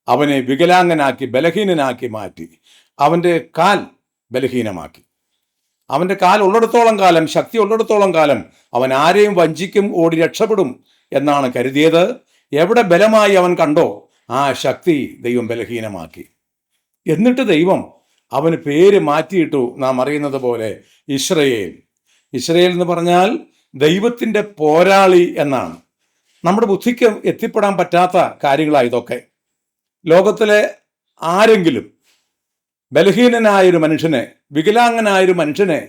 അവനെ വികലാംഗനാക്കി, ബലഹീനനാക്കി മാറ്റി. അവൻ്റെ കാൽ ബലഹീനമാക്കി. അവൻ്റെ കാൽ ഉള്ളിടത്തോളം കാലം, ശക്തി ഉള്ളിടത്തോളം കാലം അവൻ ആരെയും വഞ്ചിക്കും, ഓടി രക്ഷപ്പെടും എന്നാണ് കരുതിയത്. എവിടെ ബലമായി അവൻ കണ്ടോ ആ ശക്തി ദൈവം ബലഹീനമാക്കി. എന്നിട്ട് ദൈവം അവന് പേര് മാറ്റിയിട്ടു. നാം അറിയുന്നത് പോലെ ഇസ്രയേൽ. ഇസ്രയേൽ എന്ന് പറഞ്ഞാൽ ദൈവത്തിൻ്റെ പോരാളി എന്നാണ്. നമ്മുടെ ബുദ്ധിക്ക് എത്തിപ്പെടാൻ പറ്റാത്ത കാര്യങ്ങളാണ് ഇതൊക്കെ. ലോകത്തിലെ ആരെങ്കിലും ബലഹീനനായൊരു മനുഷ്യനെ, വികലാംഗനായൊരു മനുഷ്യനെ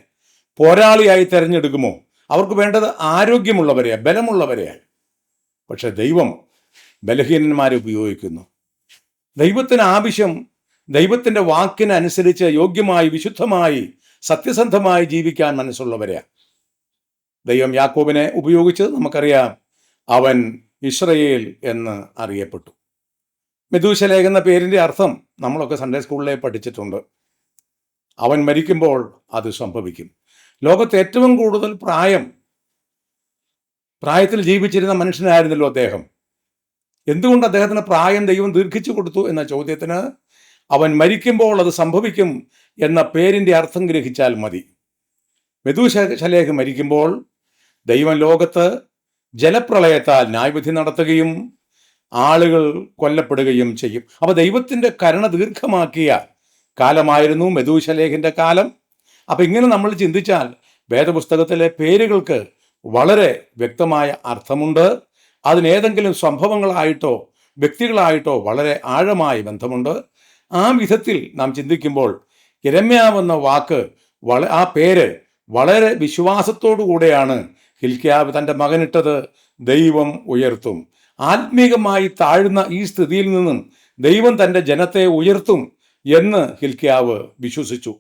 പോരാളിയായി തിരഞ്ഞെടുക്കുമോ? അവർക്ക് വേണ്ടത് ആരോഗ്യമുള്ളവരെയാണ്, ബലമുള്ളവരെയാണ്. പക്ഷെ ദൈവം ബലഹീനന്മാരെ ഉപയോഗിക്കുന്നു. ദൈവത്തിന് ആവശ്യം ദൈവത്തിൻ്റെ വാക്കിനനുസരിച്ച് യോഗ്യമായി, വിശുദ്ധമായി, സത്യസന്ധമായി ജീവിക്കാൻ മനസ്സുള്ളവരെയാണ്. ദൈവം യാക്കോബിനെ ഉപയോഗിച്ചത് നമുക്കറിയാം. അവൻ ഇസ്രയേൽ എന്ന് അറിയപ്പെട്ടു. മെഥൂശലേഖ് എന്ന പേരിൻ്റെ അർത്ഥം നമ്മളൊക്കെ സൺഡേ സ്കൂളിലെ പഠിച്ചിട്ടുണ്ട്. അവൻ മരിക്കുമ്പോൾ അത് സംഭവിക്കും. ലോകത്ത് ഏറ്റവും കൂടുതൽ പ്രായത്തിൽ ജീവിച്ചിരുന്ന മനുഷ്യനായിരുന്നല്ലോ അദ്ദേഹം. എന്തുകൊണ്ട് അദ്ദേഹത്തിന് പ്രായം ദൈവം ദീർഘിച്ചു കൊടുത്തു എന്ന ചോദ്യത്തിന് അവൻ മരിക്കുമ്പോൾ അത് സംഭവിക്കും എന്ന പേരിൻ്റെ അർത്ഥം ഗ്രഹിച്ചാൽ മതി. മെഥൂശലേഖ് മരിക്കുമ്പോൾ ദൈവം ലോകത്ത് ജലപ്രളയത്താൽ ന്യായവിധി നടത്തുകയും ആളുകൾ കൊല്ലപ്പെടുകയും ചെയ്യും. അപ്പോൾ ദൈവത്തിൻ്റെ കരുണ ദീർഘമാക്കിയ കാലമായിരുന്നു മെഥൂശലേഖിൻ്റെ കാലം. അപ്പം ഇങ്ങനെ നമ്മൾ ചിന്തിച്ചാൽ വേദപുസ്തകത്തിലെ പേരുകൾക്ക് വളരെ വ്യക്തമായ അർത്ഥമുണ്ട്. അതിനേതെങ്കിലും സംഭവങ്ങളായിട്ടോ വ്യക്തികളായിട്ടോ വളരെ ആഴമായ ബന്ധമുണ്ട്. ആ വിധത്തിൽ നാം ചിന്തിക്കുമ്പോൾ യിരെമ്യാവെന്ന വാക്ക്, ആ പേര് വളരെ വിശ്വാസത്തോടു കൂടെയാണ് ഹിൽക്കിയാവ് തൻ്റെ മകനിട്ടത്. ദൈവം ഉയർത്തും. ആത്മീകമായി താഴ്ന്ന ഈ സ്ഥിതിയിൽ നിന്നും ദൈവം തൻ്റെ ജനത്തെ ഉയർത്തും എന്ന് ഹിൽക്കിയാവ് വിശ്വസിച്ചു.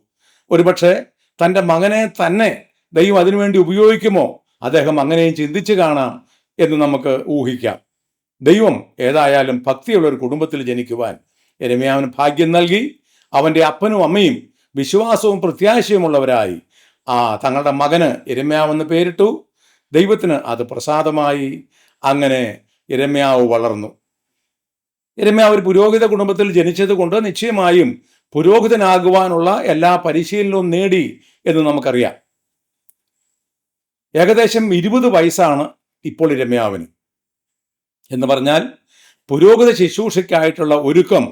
ഒരുപക്ഷെ തൻ്റെ മകനെ തന്നെ ദൈവം അതിനുവേണ്ടി ഉപയോഗിക്കുമോ? അദ്ദേഹം അങ്ങനെയും ചിന്തിച്ചു കാണാം എന്ന് നമുക്ക് ഊഹിക്കാം. ദൈവം ഏതായാലും ഭക്തിയുള്ള ഒരു കുടുംബത്തിൽ ജനിക്കുവാൻ യിരെമ്യാവിന് ഭാഗ്യം നൽകി. അവൻ്റെ അപ്പനും അമ്മയും വിശ്വാസവും പ്രത്യാശയുമുള്ളവരായി തങ്ങളുടെ മകന് യിരെമ്യാവെന്ന് പേരിട്ടു. ദൈവത്തിന് അത് പ്രസാദമായി. അങ്ങനെ യിരെമ്യാവ് വളർന്നു. യിരെമ്യാവ് ഒരു പുരോഹിത കുടുംബത്തിൽ ജനിച്ചത് കൊണ്ട് നിശ്ചയമായും പുരോഹിതനാകുവാനുള്ള എല്ലാ പരിശീലനവും നേടി എന്ന് നമുക്കറിയാം. ഏകദേശം 20 വയസ്സാണ് ഇപ്പോൾ യിരെമ്യാവിന്. എന്ന് പറഞ്ഞാൽ പുരോഹിത ശുശ്രൂഷയ്ക്കായിട്ടുള്ള ഒരുക്കം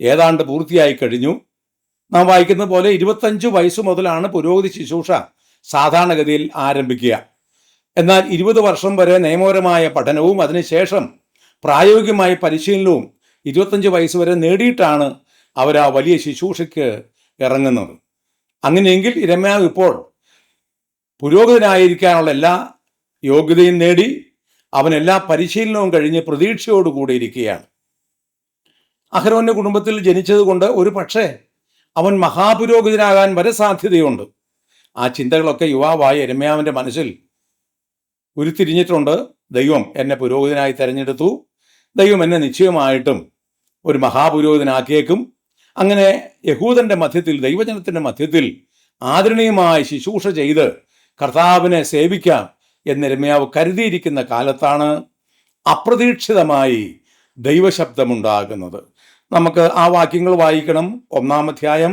ഏതാണ്ട് പൂർത്തിയായി കഴിഞ്ഞു. നാം വായിക്കുന്ന പോലെ 25 വയസ്സ് മുതലാണ് പുരോഹിത ശുശ്രൂഷ സാധാരണഗതിയിൽ ആരംഭിക്കുക. എന്നാൽ 20 വർഷം വരെ നിയമപരമായ പഠനവും അതിനുശേഷം പ്രായോഗികമായ പരിശീലനവും 25 വയസ്സ് വരെ നേടിയിട്ടാണ് അവർ ആ വലിയ ശുശ്രൂഷയ്ക്ക് ഇറങ്ങുന്നത്. അങ്ങനെയെങ്കിൽ യിരെമ്യാവ് ഇപ്പോൾ പുരോഹിതനായിരിക്കാനുള്ള എല്ലാ യോഗ്യതയും നേടി. അവൻ എല്ലാ പരിശീലനവും കഴിഞ്ഞ് പ്രതീക്ഷയോടുകൂടി ഇരിക്കുകയാണ്. അഹരോന്റെ കുടുംബത്തിൽ ജനിച്ചതുകൊണ്ട് ഒരു പക്ഷേ അവൻ മഹാപുരോഹിതനാകാൻ വരെ സാധ്യതയുണ്ട്. ആ ചിന്തകളൊക്കെ യുവാവായ യിരെമ്യാവിൻ്റെ മനസ്സിൽ ഉരുത്തിരിഞ്ഞിട്ടുണ്ട്. ദൈവം എന്നെ പുരോഹിതനായി തിരഞ്ഞെടുത്തു. ദൈവം എന്നെ നിശ്ചയമായിട്ടും ഒരു മഹാപുരോഹിതനാക്കിയേക്കും. അങ്ങനെ യഹൂദന്റെ മധ്യത്തിൽ, ദൈവജനത്തിൻ്റെ മധ്യത്തിൽ ആദരണീയമായി ശുശ്രൂഷ ചെയ്ത് കർത്താവിനെ സേവിക്കാം എന്ന് യിരെമ്യാവ് കരുതിയിരിക്കുന്ന കാലത്താണ് അപ്രതീക്ഷിതമായി ദൈവശബ്ദമുണ്ടാകുന്നത്. നമുക്ക് ആ വാക്യങ്ങൾ വായിക്കണം. 1-ാം അധ്യായം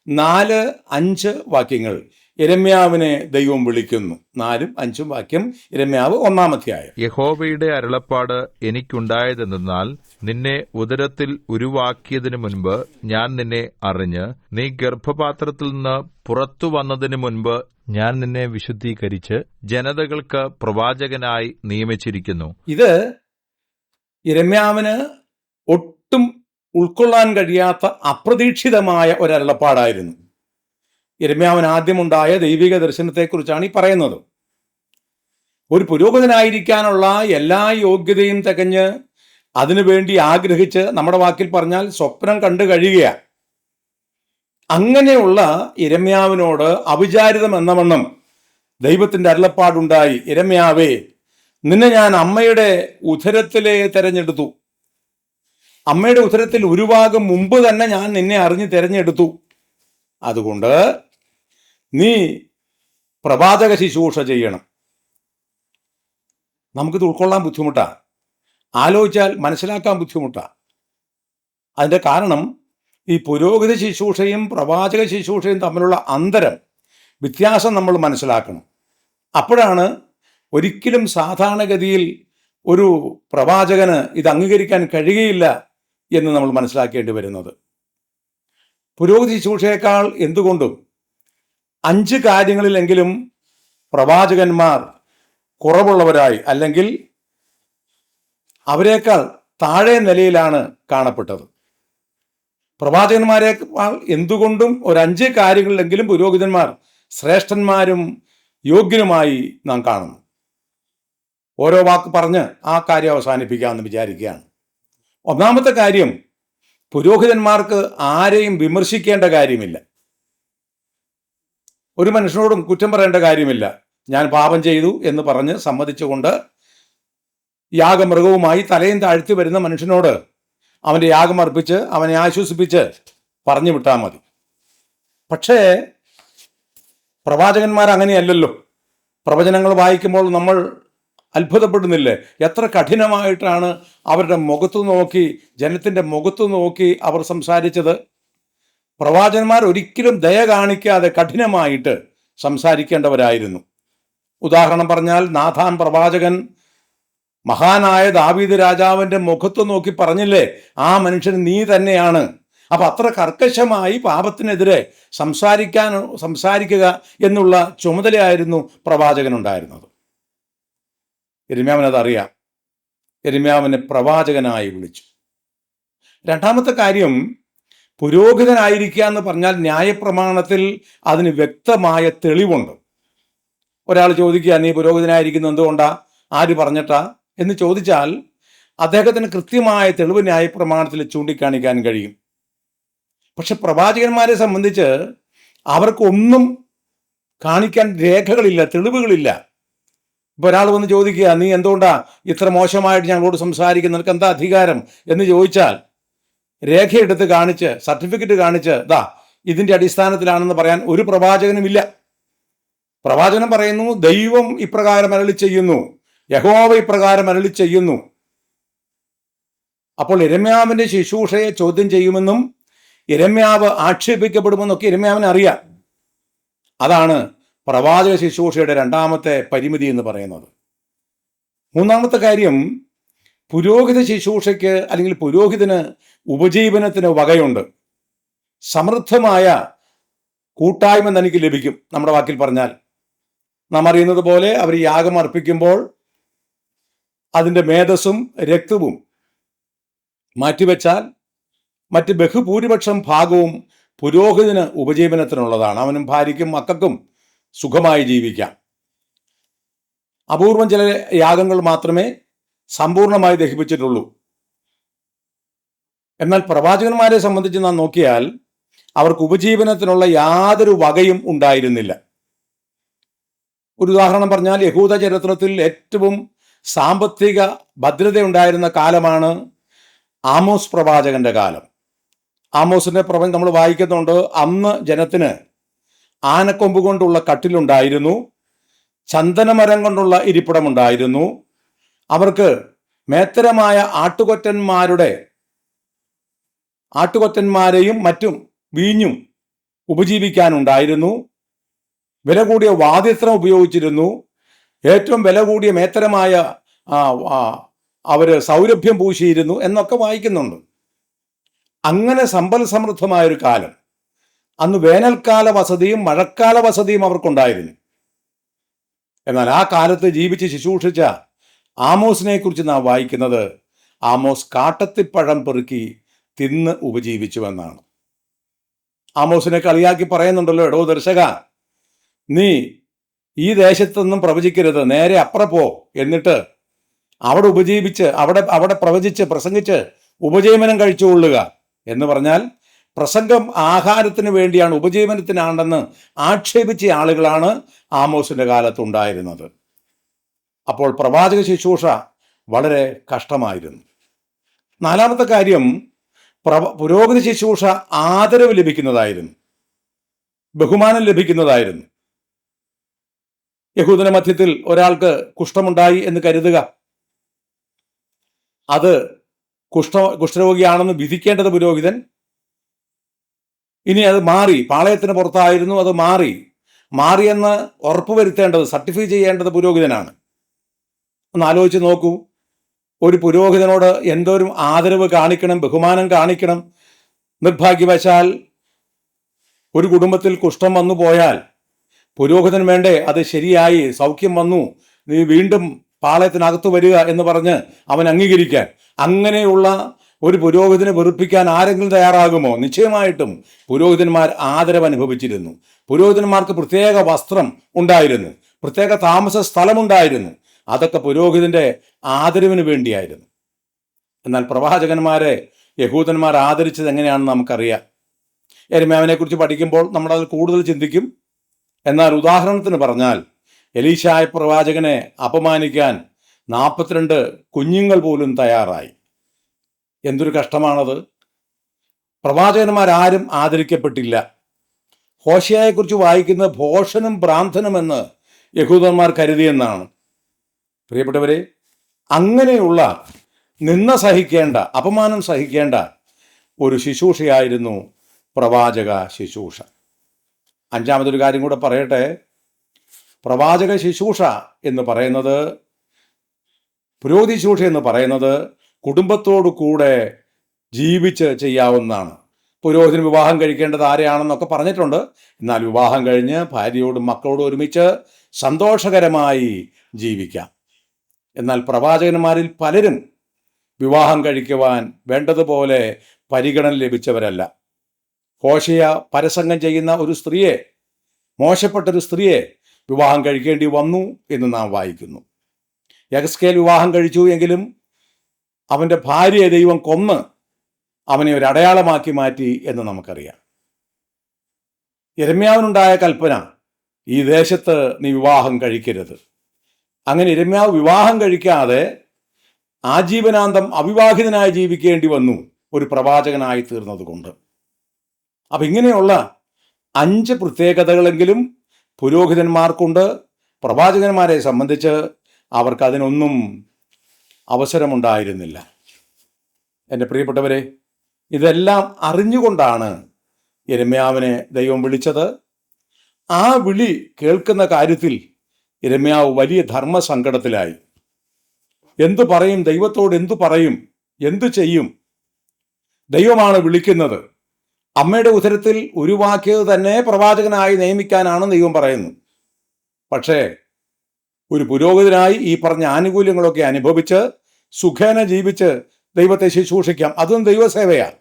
4-5 വാക്യങ്ങൾ. യിരെമ്യാവിനെ ദൈവം വിളിക്കുന്നു. 4-5 വാക്യം. യിരെമ്യാവ് 1-ാം അധ്യായം. യഹോവയുടെ അരുളപ്പാട് എനിക്കുണ്ടായതെന്നാൽ, നിന്നെ ഉദരത്തിൽ ഉരുവാക്കിയതിനു മുൻപ് ഞാൻ നിന്നെ അറിഞ്ഞ്, നീ ഗർഭപാത്രത്തിൽ നിന്ന് പുറത്തു വന്നതിനു മുൻപ് ഞാൻ നിന്നെ വിശുദ്ധീകരിച്ച് ജനതകൾക്ക് പ്രവാചകനായി നിയമിച്ചിരിക്കുന്നു. ഇത് യിരെമ്യാവിന് ഒട്ടും ഉൾക്കൊള്ളാൻ കഴിയാത്ത അപ്രതീക്ഷിതമായ ഒരരുളപ്പാടായിരുന്നു. യിരെമ്യാവിന് ആദ്യമുണ്ടായ ദൈവിക ദർശനത്തെക്കുറിച്ചാണ് ഈ പറയുന്നത്. ഒരു പുരോഹിതനായിരിക്കാനുള്ള എല്ലാ യോഗ്യതയും തികഞ്ഞ് അതിനുവേണ്ടി ആഗ്രഹിച്ച്, നമ്മുടെ വാക്കിൽ പറഞ്ഞാൽ സ്വപ്നം കണ്ടു കഴിയുകയാണ്. അങ്ങനെയുള്ള യിരെമ്യാവിനോട് അവിചാരിതം എന്നവണ്ണം ദൈവത്തിൻ്റെ അരുളപ്പാടുണ്ടായി. യിരെമ്യാവേ, നിന്നെ ഞാൻ അമ്മയുടെ ഉദരത്തിലെ തെരഞ്ഞെടുത്തു. അമ്മയുടെ ഉദരത്തിൽ ഉരുവാകും മുമ്പ് തന്നെ ഞാൻ നിന്നെ അറിഞ്ഞ് തിരഞ്ഞെടുത്തു. അതുകൊണ്ട് നീ പ്രവാചക ശുശ്രൂഷ ചെയ്യണം. നമുക്കിത് ഉൾക്കൊള്ളാൻ ബുദ്ധിമുട്ടാണ്. ആലോചിച്ചാൽ മനസ്സിലാക്കാൻ ബുദ്ധിമുട്ടാണ്. അതിൻ്റെ കാരണം ഈ പുരോഹിത ശുശ്രൂഷയും പ്രവാചക ശുശ്രൂഷയും തമ്മിലുള്ള അന്തരം, വ്യത്യാസം നമ്മൾ മനസ്സിലാക്കണം. അപ്പോഴാണ് ഒരിക്കലും സാധാരണഗതിയിൽ ഒരു പ്രവാചകന് ഇത് അംഗീകരിക്കാൻ കഴിയുകയില്ല എന്ന് നമ്മൾ മനസ്സിലാക്കേണ്ടി വരുന്നത്. പുരോഹിത ശുശ്രൂഷയേക്കാൾ എന്തുകൊണ്ടും 5 കാര്യങ്ങളിലെങ്കിലും പ്രവാചകന്മാർ കുറവുള്ളവരായി, അല്ലെങ്കിൽ അവരെക്കാൾ താഴെ നിലയിലാണ് കാണപ്പെട്ടത്. പ്രവാചകന്മാരെക്കാൾ എന്തുകൊണ്ടും ഒരു 5 കാര്യങ്ങളിലെങ്കിലും പുരോഹിതന്മാർ ശ്രേഷ്ഠന്മാരും യോഗ്യനുമായി നാം കാണുന്നു. ഓരോ വാക്ക് പറഞ്ഞ് ആ കാര്യം അവസാനിപ്പിക്കാമെന്ന് വിചാരിക്കുകയാണ്. ഒന്നാമത്തെ കാര്യം, പുരോഹിതന്മാർക്ക് ആരെയും വിമർശിക്കേണ്ട കാര്യമില്ല. ഒരു മനുഷ്യനോടും കുറ്റം പറയേണ്ട കാര്യമില്ല. ഞാൻ പാപം ചെയ്തു എന്ന് പറഞ്ഞ് സമ്മതിച്ചുകൊണ്ട് യാഗമൃഗവുമായി തലയും താഴ്ത്തി വരുന്ന മനുഷ്യനോട് അവൻ്റെ യാഗം അർപ്പിച്ച് അവനെ ആശ്വസിപ്പിച്ച് പറഞ്ഞു വിട്ടാൽ മതി. പക്ഷേ പ്രവാചകന്മാർ അങ്ങനെയല്ലല്ലോ. പ്രവചനങ്ങൾ വായിക്കുമ്പോൾ നമ്മൾ അത്ഭുതപ്പെടുന്നില്ലേ? എത്ര കഠിനമായിട്ടാണ് അവരുടെ മുഖത്തു നോക്കി, ജനത്തിൻ്റെ മുഖത്തു നോക്കി അവർ സംസാരിച്ചത്. പ്രവാചകന്മാർ ഒരിക്കലും ദയ കാണിക്കാതെ കഠിനമായിട്ട് സംസാരിക്കേണ്ടവരായിരുന്നു. ഉദാഹരണം പറഞ്ഞാൽ, നാഥാൻ പ്രവാചകൻ മഹാനായ ദാവീദ് രാജാവിൻ്റെ മുഖത്തു നോക്കി പറഞ്ഞില്ലേ, ആ മനുഷ്യൻ നീ തന്നെയാണ്. അപ്പം അത്ര കർക്കശമായി പാപത്തിനെതിരെ സംസാരിക്കുക എന്നുള്ള ചുമതലയായിരുന്നു പ്രവാചകനുണ്ടായിരുന്നത്. യിരെമ്യാവിന് അതറിയാം. യിരെമ്യാവിനെ പ്രവാചകനായി വിളിച്ചു. രണ്ടാമത്തെ കാര്യം, പുരോഹിതനായിരിക്കുക എന്ന് പറഞ്ഞാൽ ന്യായപ്രമാണത്തിൽ അതിന് വ്യക്തമായ തെളിവുണ്ട്. ഒരാൾ ചോദിക്കുക, നീ പുരോഹിതനായിരിക്കുന്നത് എന്തുകൊണ്ടാ, ആര് പറഞ്ഞിട്ടാ എന്ന് ചോദിച്ചാൽ അദ്ദേഹത്തിന് കൃത്യമായ തെളിവ് ന്യായപ്രമാണത്തിൽ ചൂണ്ടിക്കാണിക്കാൻ കഴിയും. പക്ഷെ പ്രവാചകന്മാരെ സംബന്ധിച്ച് അവർക്കൊന്നും കാണിക്കാൻ രേഖകളില്ല, തെളിവുകളില്ല. ഇപ്പോൾ ഒരാൾ വന്ന് ചോദിക്കുക, നീ എന്തുകൊണ്ടാ ഇത്ര മോശമായിട്ട് ഞങ്ങളോട് സംസാരിക്കുന്നത്, നിനക്ക് എന്താ അധികാരം എന്ന് ചോദിച്ചാൽ രേഖയെടുത്ത് കാണിച്ച്, സർട്ടിഫിക്കറ്റ് കാണിച്ച്, ദാ ഇതിൻ്റെ അടിസ്ഥാനത്തിലാണെന്ന് പറയാൻ ഒരു പ്രവാചകനുമില്ല. പ്രവാചകൻ പറയുന്നു, ദൈവം ഇപ്രകാരം അരുളി ചെയ്യുന്നു, യഹോവ ഇപ്രകാരം അരുളി ചെയ്യുന്നു. അപ്പോൾ യിരെമ്യാവിൻ്റെ ശുശ്രൂഷയെ ചോദ്യം ചെയ്യുമെന്നും യിരെമ്യാവ് ആക്ഷേപിക്കപ്പെടുമെന്നൊക്കെ യിരെമ്യാവിന് അറിയാം. അതാണ് പ്രവാചക ശുശ്രൂഷയുടെ രണ്ടാമത്തെ പരിമിതി എന്ന് പറയുന്നത്. മൂന്നാമത്തെ കാര്യം, പുരോഹിത ശുശ്രൂഷയ്ക്ക് അല്ലെങ്കിൽ പുരോഹിതന് ഉപജീവനത്തിന് വകയുണ്ട്. സമൃദ്ധമായ കൂട്ടായ്മ തനിക്ക് ലഭിക്കും. നമ്മുടെ വാക്കിൽ പറഞ്ഞാൽ നാം അറിയുന്നത് പോലെ അവർ യാഗം അർപ്പിക്കുമ്പോൾ അതിൻ്റെ മേധസ്സും രക്തവും മാറ്റിവെച്ചാൽ മറ്റ് ബഹുഭൂരിപക്ഷം ഭാഗവും പുരോഹിതന് ഉപജീവനത്തിനുള്ളതാണ്. അവനും ഭാര്യയ്ക്കും മക്കൾക്കും സുഖമായി ജീവിക്കാം. അപൂർവം ചില യാഗങ്ങൾ മാത്രമേ സമ്പൂർണമായി ദഹിപ്പിച്ചിട്ടുള്ളൂ. എന്നാൽ പ്രവാചകന്മാരെ സംബന്ധിച്ച് നാം നോക്കിയാൽ അവർക്ക് ഉപജീവനത്തിനുള്ള യാതൊരു വകയും ഉണ്ടായിരുന്നില്ല. ഒരു ഉദാഹരണം പറഞ്ഞാൽ, യഹൂദ ചരിത്രത്തിൽ ഏറ്റവും സാമ്പത്തിക ഭദ്രതയുണ്ടായിരുന്ന കാലമാണ് ആമോസ് പ്രവാചകന്റെ കാലം. ആമോസിന്റെ പ്രവചനം നമ്മൾ വായിക്കുന്നുണ്ട്. അന്ന് ജനത്തിന് ആനക്കൊമ്പ് കൊണ്ടുള്ള കട്ടിലുണ്ടായിരുന്നു, ചന്ദനമരം കൊണ്ടുള്ള ഇരിപ്പിടമുണ്ടായിരുന്നു. അവർക്ക് മേത്തരമായ ആട്ടുകൊറ്റന്മാരെയും മറ്റും വീഞ്ഞും ഉപജീവിക്കാനുണ്ടായിരുന്നു. വില കൂടിയ വാദ്യത്രം ഉപയോഗിച്ചിരുന്നു. ഏറ്റവും വില കൂടിയ മേത്തരമായ അവർ സൗരഭ്യം പൂശിയിരുന്നു എന്നൊക്കെ വായിക്കുന്നുണ്ട്. അങ്ങനെ സമ്പൽ സമൃദ്ധമായൊരു കാലം. അന്ന് വേനൽക്കാല വസതിയും മഴക്കാല വസതിയും അവർക്കുണ്ടായിരുന്നു. എന്നാൽ ആ കാലത്ത് ജീവിച്ച് ശുശ്രൂഷിച്ച ആമോസിനെ കുറിച്ച് നാം വായിക്കുന്നത്, ആമോസ് കാട്ടത്തിപ്പഴം പെറുക്കി തിന്ന് ഉപജീവിച്ചുവെന്നാണ്. ആമോസിനെ കളിയാക്കി പറയുന്നുണ്ടല്ലോ, എടോ ദർശക, നീ ഈ ദേശത്തൊന്നും പ്രവചിക്കരുത്, നേരെ അപ്പുറം പോ, എന്നിട്ട് അവിടെ ഉപജീവിച്ച് അവിടെ പ്രസംഗിച്ച് ഉപജീവനം കഴിച്ചുകൊള്ളുക എന്ന് പറഞ്ഞാൽ പ്രസംഗം ആഹാരത്തിന് വേണ്ടിയാണ്, ഉപജീവനത്തിനാണെന്ന് ആക്ഷേപിച്ച ആളുകളാണ് ആമോസിന്റെ കാലത്തുണ്ടായിരുന്നത്. അപ്പോൾ പ്രവാചക ശുശ്രൂഷ വളരെ കഷ്ടമായിരുന്നു. നാലാമത്തെ കാര്യം, പുരോഹിത ശുശ്രൂഷ ആദരവ് ലഭിക്കുന്നതായിരുന്നു, ബഹുമാനം ലഭിക്കുന്നതായിരുന്നു. യഹൂദന മധ്യത്തിൽ ഒരാൾക്ക് കുഷ്ഠമുണ്ടായി എന്ന് കരുതുക. അത് കുഷ്ഠരോഗിയാണെന്ന് വിധിക്കേണ്ടത് പുരോഹിതൻ. ഇനി അത് മാറി, പാളയത്തിന് പുറത്തായിരുന്നു, അത് മാറിയെന്ന് ഉറപ്പുവരുത്തേണ്ടത്, സർട്ടിഫൈ ചെയ്യേണ്ടത് പുരോഹിതനാണ്. ഒന്ന് ആലോചിച്ച് നോക്കൂ. ഒരു പുരോഹിതനോട് എന്തോരം ആദരവ് കാണിക്കണം, ബഹുമാനം കാണിക്കണം. നിർഭാഗ്യവശാൽ ഒരു കുടുംബത്തിൽ കുഷ്ഠം വന്നു പോയാൽ പുരോഹിതൻ വേണ്ടേ അത് ശരിയായി സൗഖ്യം വന്നു, നീ വീണ്ടും പാളയത്തിനകത്ത് വരിക എന്ന് പറഞ്ഞ് അവൻ അംഗീകരിക്കാൻ. അങ്ങനെയുള്ള ഒരു പുരോഹിതനെ വെറുപ്പിക്കാൻ ആരെങ്കിലും തയ്യാറാകുമോ? നിശ്ചയമായിട്ടും പുരോഹിതന്മാർ ആദരവ് അനുഭവിച്ചിരുന്നു. പുരോഹിതന്മാർക്ക് പ്രത്യേക വസ്ത്രം ഉണ്ടായിരുന്നു, പ്രത്യേക താമസ സ്ഥലമുണ്ടായിരുന്നു. അതൊക്കെ പുരോഹിതന്റെ ആദരവിന് വേണ്ടിയായിരുന്നു. എന്നാൽ പ്രവാചകന്മാരെ യഹൂദന്മാർ ആദരിച്ചത് എങ്ങനെയാണെന്ന് നമുക്കറിയാം. യെരമ്യാവിനെക്കുറിച്ച് പഠിക്കുമ്പോൾ നമ്മളത് കൂടുതൽ ചിന്തിക്കും. എന്നാൽ ഉദാഹരണത്തിന് പറഞ്ഞാൽ, എലീശായ പ്രവാചകനെ അപമാനിക്കാൻ 42 കുഞ്ഞുങ്ങൾ പോലും തയ്യാറായി. എന്തൊരു കഷ്ടമാണത്! പ്രവാചകന്മാരാരും ആദരിക്കപ്പെട്ടില്ല. ഹോശേയയെക്കുറിച്ച് വായിക്കുന്നത് ഭോഷനും ഭ്രാന്തനുമെന്ന് യഹൂദന്മാർ കരുതിയെന്നാണ്. പ്രിയപ്പെട്ടവരെ, അങ്ങനെയുള്ള നിന്ന സഹിക്കേണ്ട, അപമാനം സഹിക്കേണ്ട ഒരു ശുശ്രൂഷയായിരുന്നു പ്രവാചക ശുശ്രൂഷ. അഞ്ചാമതൊരു കാര്യം കൂടെ പറയട്ടെ. പ്രവാചക ശുശ്രൂഷ എന്ന് പറയുന്നത്, പുരോഹിത ശുശ്രൂഷ എന്ന് പറയുന്നത് കുടുംബത്തോടു കൂടെ ജീവിച്ച് ചെയ്യാവുന്നതാണ്. പുരോഹിതന് വിവാഹം കഴിക്കേണ്ടത് ആരെയാണെന്നൊക്കെ പറഞ്ഞിട്ടുണ്ട്. എന്നാൽ വിവാഹം കഴിഞ്ഞ് ഭാര്യയോടും മക്കളോടും ഒരുമിച്ച് സന്തോഷകരമായി ജീവിക്കാം. എന്നാൽ പ്രവാചകന്മാരിൽ പലരും വിവാഹം കഴിക്കുവാൻ വേണ്ടതുപോലെ പരിഗണന ലഭിച്ചവരല്ല. ഹോശേയ പരസംഗം ചെയ്യുന്ന ഒരു സ്ത്രീയെ, മോശപ്പെട്ടൊരു സ്ത്രീയെ വിവാഹം കഴിക്കേണ്ടി വന്നു എന്ന് നാം വായിക്കുന്നു. യഹസ്കേൽ വിവാഹം കഴിച്ചു എങ്കിലും അവൻ്റെ ഭാര്യയെ ദൈവം കൊന്ന് അവനെ ഒരു അടയാളമാക്കി മാറ്റി എന്ന് നമുക്കറിയാം. യിരെമ്യാവിനുണ്ടായ കൽപ്പന, ഈ ദേശത്ത് നീ വിവാഹം കഴിക്കരുത്. അങ്ങനെ യിരെമ്യാവ് വിവാഹം കഴിക്കാതെ ആജീവനാന്തം അവിവാഹിതനായി ജീവിക്കേണ്ടി വന്നു, ഒരു പ്രവാചകനായി തീർന്നതുകൊണ്ട്. അപ്പം ഇങ്ങനെയുള്ള 5 പ്രത്യേകതകളെങ്കിലും പുരോഹിതന്മാർക്കുണ്ട്. പ്രവാചകന്മാരെ സംബന്ധിച്ച് അവർക്കതിനൊന്നും അവസരമുണ്ടായിരുന്നില്ല. എൻ്റെ പ്രിയപ്പെട്ടവരെ, ഇതെല്ലാം അറിഞ്ഞുകൊണ്ടാണ് യിരെമ്യാവിനെ ദൈവം വിളിച്ചത്. ആ വിളി കേൾക്കുന്ന കാര്യത്തിൽ യിരെമ്യാവ് വലിയ ധർമ്മസങ്കടത്തിലായി. എന്തു പറയും? ദൈവത്തോട് എന്തു പറയും? എന്തു ചെയ്യും? ദൈവമാണ് വിളിക്കുന്നത്. അമ്മയുടെ ഉദരത്തിൽ ഉരുവാക്കിയത് തന്നെ പ്രവാചകനായി നിയമിക്കാനാണ് ദൈവം പറയുന്നത്. പക്ഷേ ഒരു പുരോഹിതനായി ഈ പറഞ്ഞ ആനുകൂല്യങ്ങളൊക്കെ അനുഭവിച്ച് സുഖേന ജീവിച്ച് ദൈവത്തെ ശുശ്രൂഷിക്കാം. അതും ദൈവസേവയാണ്.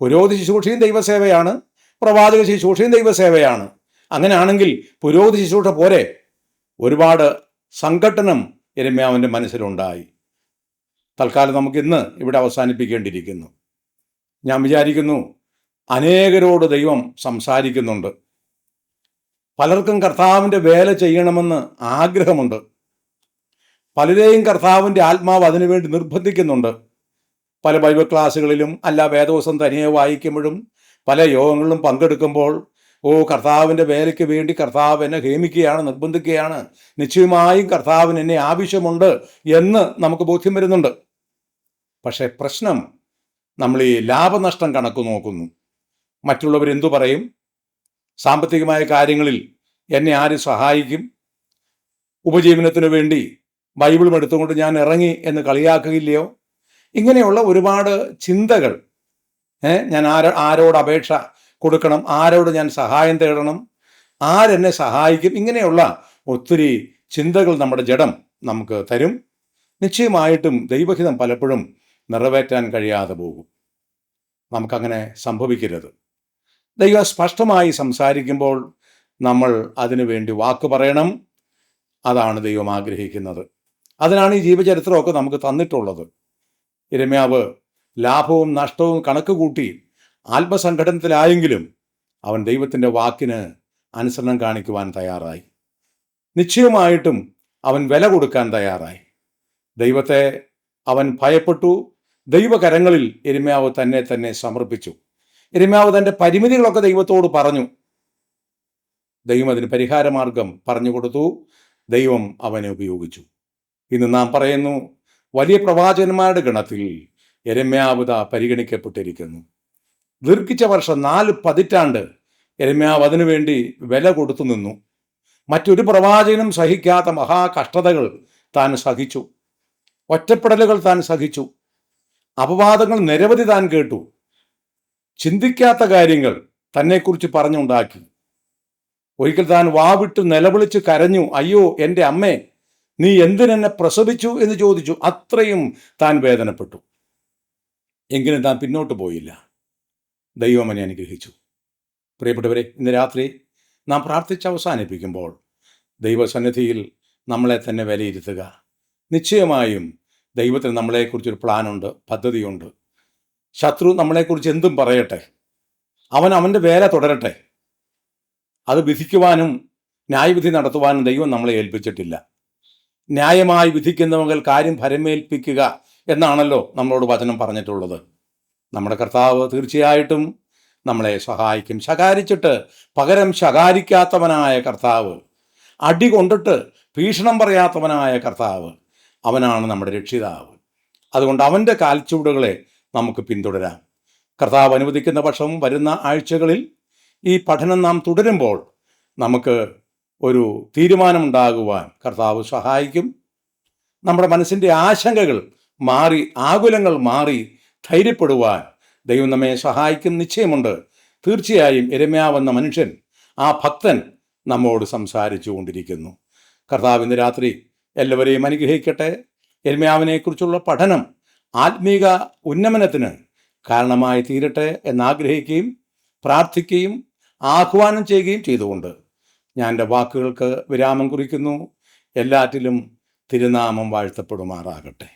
പുരോഹിത ശുശ്രൂഷയും ദൈവസേവയാണ്, പ്രവാചക ശുശ്രൂഷയും ദൈവസേവയാണ്. അങ്ങനെയാണെങ്കിൽ പുരോഹിത ശുശ്രൂഷ പോരെ? ഒരുപാട് സംഘട്ടനം യിരെമ്യാവിൻ്റെ മനസ്സിലുണ്ടായി. തൽക്കാലം നമുക്കിന്ന് ഇവിടെ അവസാനിപ്പിക്കേണ്ടിയിരിക്കുന്നു. ഞാൻ വിചാരിക്കുന്നു അനേകരോട് ദൈവം സംസാരിക്കുന്നുണ്ട്. പലർക്കും കർത്താവിൻ്റെ വേല ചെയ്യണമെന്ന് ആഗ്രഹമുണ്ട്. പലരെയും കർത്താവിൻ്റെ ആത്മാവ് അതിനുവേണ്ടി നിർബന്ധിക്കുന്നുണ്ട്. പല ബൈബിൾ ക്ലാസ്സുകളിലും അല്ല വേദവസം തനിയെ വായിക്കുമ്പോഴും പല യോഗങ്ങളിലും പങ്കെടുക്കുമ്പോൾ, കർത്താവിൻ്റെ വേലയ്ക്ക് വേണ്ടി കർത്താവ് എന്നെ ഹേമിക്കുകയാണ്, നിർബന്ധിക്കുകയാണ്, നിശ്ചയമായും കർത്താവിന് എന്നെ ആവശ്യമുണ്ട് എന്ന് നമുക്ക് ബോധ്യം വരുന്നുണ്ട്. പക്ഷേ പ്രശ്നം, നമ്മൾ ഈ ലാഭനഷ്ടം കണക്ക് നോക്കുന്നു. മറ്റുള്ളവരെന്തു പറയും? സാമ്പത്തികമായ കാര്യങ്ങളിൽ എന്നെ ആര് സഹായിക്കും? ഉപജീവനത്തിനു വേണ്ടി ബൈബിളും എടുത്തുകൊണ്ട് ഞാൻ ഇറങ്ങി എന്ന് കളിയാക്കുകയില്ലയോ? ഇങ്ങനെയുള്ള ഒരുപാട് ചിന്തകൾ. ഞാൻ ആരോട് അപേക്ഷ കൊടുക്കണം? ആരോട് ഞാൻ സഹായം തേടണം? ആരെന്നെ സഹായിക്കും? ഇങ്ങനെയുള്ള ഒത്തിരി ചിന്തകൾ നമ്മുടെ ജഡം നമുക്ക് തരും. നിശ്ചയമായിട്ടും ദൈവഹിതം പലപ്പോഴും നിറവേറ്റാൻ കഴിയാതെ പോകും. നമുക്കങ്ങനെ സംഭവിക്കരുത്. ദൈവം സ്പഷ്ടമായി സംസാരിക്കുമ്പോൾ നമ്മൾ അതിനു വേണ്ടി വാക്ക് പറയണം. അതാണ് ദൈവം ആഗ്രഹിക്കുന്നത്. അതിനാണ് ഈ ജീവചരിത്രമൊക്കെ നമുക്ക് തന്നിട്ടുള്ളത്. യിരെമ്യാവ് ലാഭവും നഷ്ടവും കണക്ക് കൂട്ടി ആത്മസംഘടനത്തിലായെങ്കിലും അവൻ ദൈവത്തിൻ്റെ വാക്കിന് അനുസരണം കാണിക്കുവാൻ തയ്യാറായി. നിശ്ചയമായിട്ടും അവൻ വില കൊടുക്കാൻ തയ്യാറായി. ദൈവത്തെ അവൻ ഭയപ്പെട്ടു. ദൈവകരങ്ങളിൽ യിരെമ്യാവ് തന്നെ സമർപ്പിച്ചു. യിരെമ്യാവ് തൻ്റെ പരിമിതികളൊക്കെ ദൈവത്തോട് പറഞ്ഞു. ദൈവം അതിന് പരിഹാരമാർഗം പറഞ്ഞു കൊടുത്തു. ദൈവം അവനെ ഉപയോഗിച്ചു. ഇന്ന് നാം പറയുന്നു, വലിയ പ്രവാചകന്മാരുടെ ഗണത്തിൽ യിരെമ്യാവ് പരിഗണിക്കപ്പെട്ടിരിക്കുന്നു. ദീർഘിച്ച വർഷം 4 പതിറ്റാണ്ട് യിരെമ്യാവ് അതിനുവേണ്ടി വില കൊടുത്തു നിന്നു. മറ്റൊരു പ്രവാചകനും സഹിക്കാത്ത മഹാകഷ്ടതകൾ താൻ സഹിച്ചു. ഒറ്റപ്പെടലുകൾ താൻ സഹിച്ചു, അപവാദങ്ങൾ നിരവധി താൻ കേട്ടു, ചിന്തിക്കാത്ത കാര്യങ്ങൾ തന്നെക്കുറിച്ച് പറഞ്ഞുണ്ടാക്കി. ഒരിക്കൽ താൻ വാവിട്ട് നിലവിളിച്ച് കരഞ്ഞു, അയ്യോ എൻ്റെ അമ്മേ, നീ എന്തിനെന്നെ പ്രസവിച്ചു എന്ന് ചോദിച്ചു. അത്രയും താൻ വേദനപ്പെട്ടു. എങ്കിലും താൻ പിന്നോട്ട് പോയില്ല. ദൈവം അവനെ അനുഗ്രഹിച്ചു. പ്രിയപ്പെട്ടവരെ, ഇന്ന് രാത്രി നാം പ്രാർത്ഥിച്ച് അവസാനിപ്പിക്കുമ്പോൾ ദൈവസന്നിധിയിൽ നമ്മളെ തന്നെ വിലയിരുത്തുക. നിശ്ചയമായും ദൈവത്തിന് നമ്മളെക്കുറിച്ചൊരു പ്ലാനുണ്ട്, പദ്ധതിയുണ്ട്. ശത്രു നമ്മളെക്കുറിച്ച് എന്തും പറയട്ടെ, അവൻ അവൻ്റെ വേല തുടരട്ടെ. അത് വിധിക്കുവാനും ന്യായവിധി നടത്തുവാനും ദൈവം നമ്മളെ ഏൽപ്പിച്ചിട്ടില്ല. ന്യായമായി വിധിക്കുന്നവങ്ങൾ കാര്യം ഭരമേൽപ്പിക്കുക എന്നാണല്ലോ നമ്മളോട് വചനം പറഞ്ഞിട്ടുള്ളത്. നമ്മുടെ കർത്താവ് തീർച്ചയായിട്ടും നമ്മളെ സഹായിക്കും. ശകാരിച്ചിട്ട് പകരം ശകാരിക്കാത്തവനായ കർത്താവ്, അടി കൊണ്ടിട്ട് ഭീഷണം പറയാത്തവനായ കർത്താവ്, അവനാണ് നമ്മുടെ രക്ഷിതാവ്. അതുകൊണ്ട് അവൻ്റെ കാൽച്ചുവടുകളെ നമുക്ക് പിന്തുടരാം. കർത്താവ് അനുവദിക്കുന്ന പക്ഷം വരുന്ന ആഴ്ചകളിൽ ഈ പഠനം നാം തുടരുമ്പോൾ നമുക്ക് ഒരു തീരുമാനമുണ്ടാകുവാൻ കർത്താവ് സഹായിക്കും. നമ്മുടെ മനസ്സിൻ്റെ ആശങ്കകൾ മാറി, ആകുലങ്ങൾ മാറി ധൈര്യപ്പെടുവാൻ ദൈവം നമ്മെ സഹായിക്കും. നിശ്ചയമുണ്ട്. തീർച്ചയായും യിരെമ്യാവെന്ന മനുഷ്യൻ, ആ ഭക്തൻ നമ്മോട് സംസാരിച്ചു കൊണ്ടിരിക്കുന്നു. കർത്താവ് ഇന്ന് രാത്രി എല്ലാവരെയും അനുഗ്രഹിക്കട്ടെ. യിരെമ്യാവിനെക്കുറിച്ചുള്ള പഠനം ആത്മീക ഉന്നമനത്തിന് കാരണമായി തീരട്ടെ എന്നാഗ്രഹിക്കുകയും പ്രാർത്ഥിക്കുകയും ആഹ്വാനം ചെയ്യുകയും ചെയ്തുകൊണ്ട് ഞാൻ എൻ്റെ വാക്കുകൾക്ക് വിരാമം കുറിക്കുന്നു. എല്ലാറ്റിലും തിരുനാമം വാഴ്ത്തപ്പെടുമാറാകട്ടെ.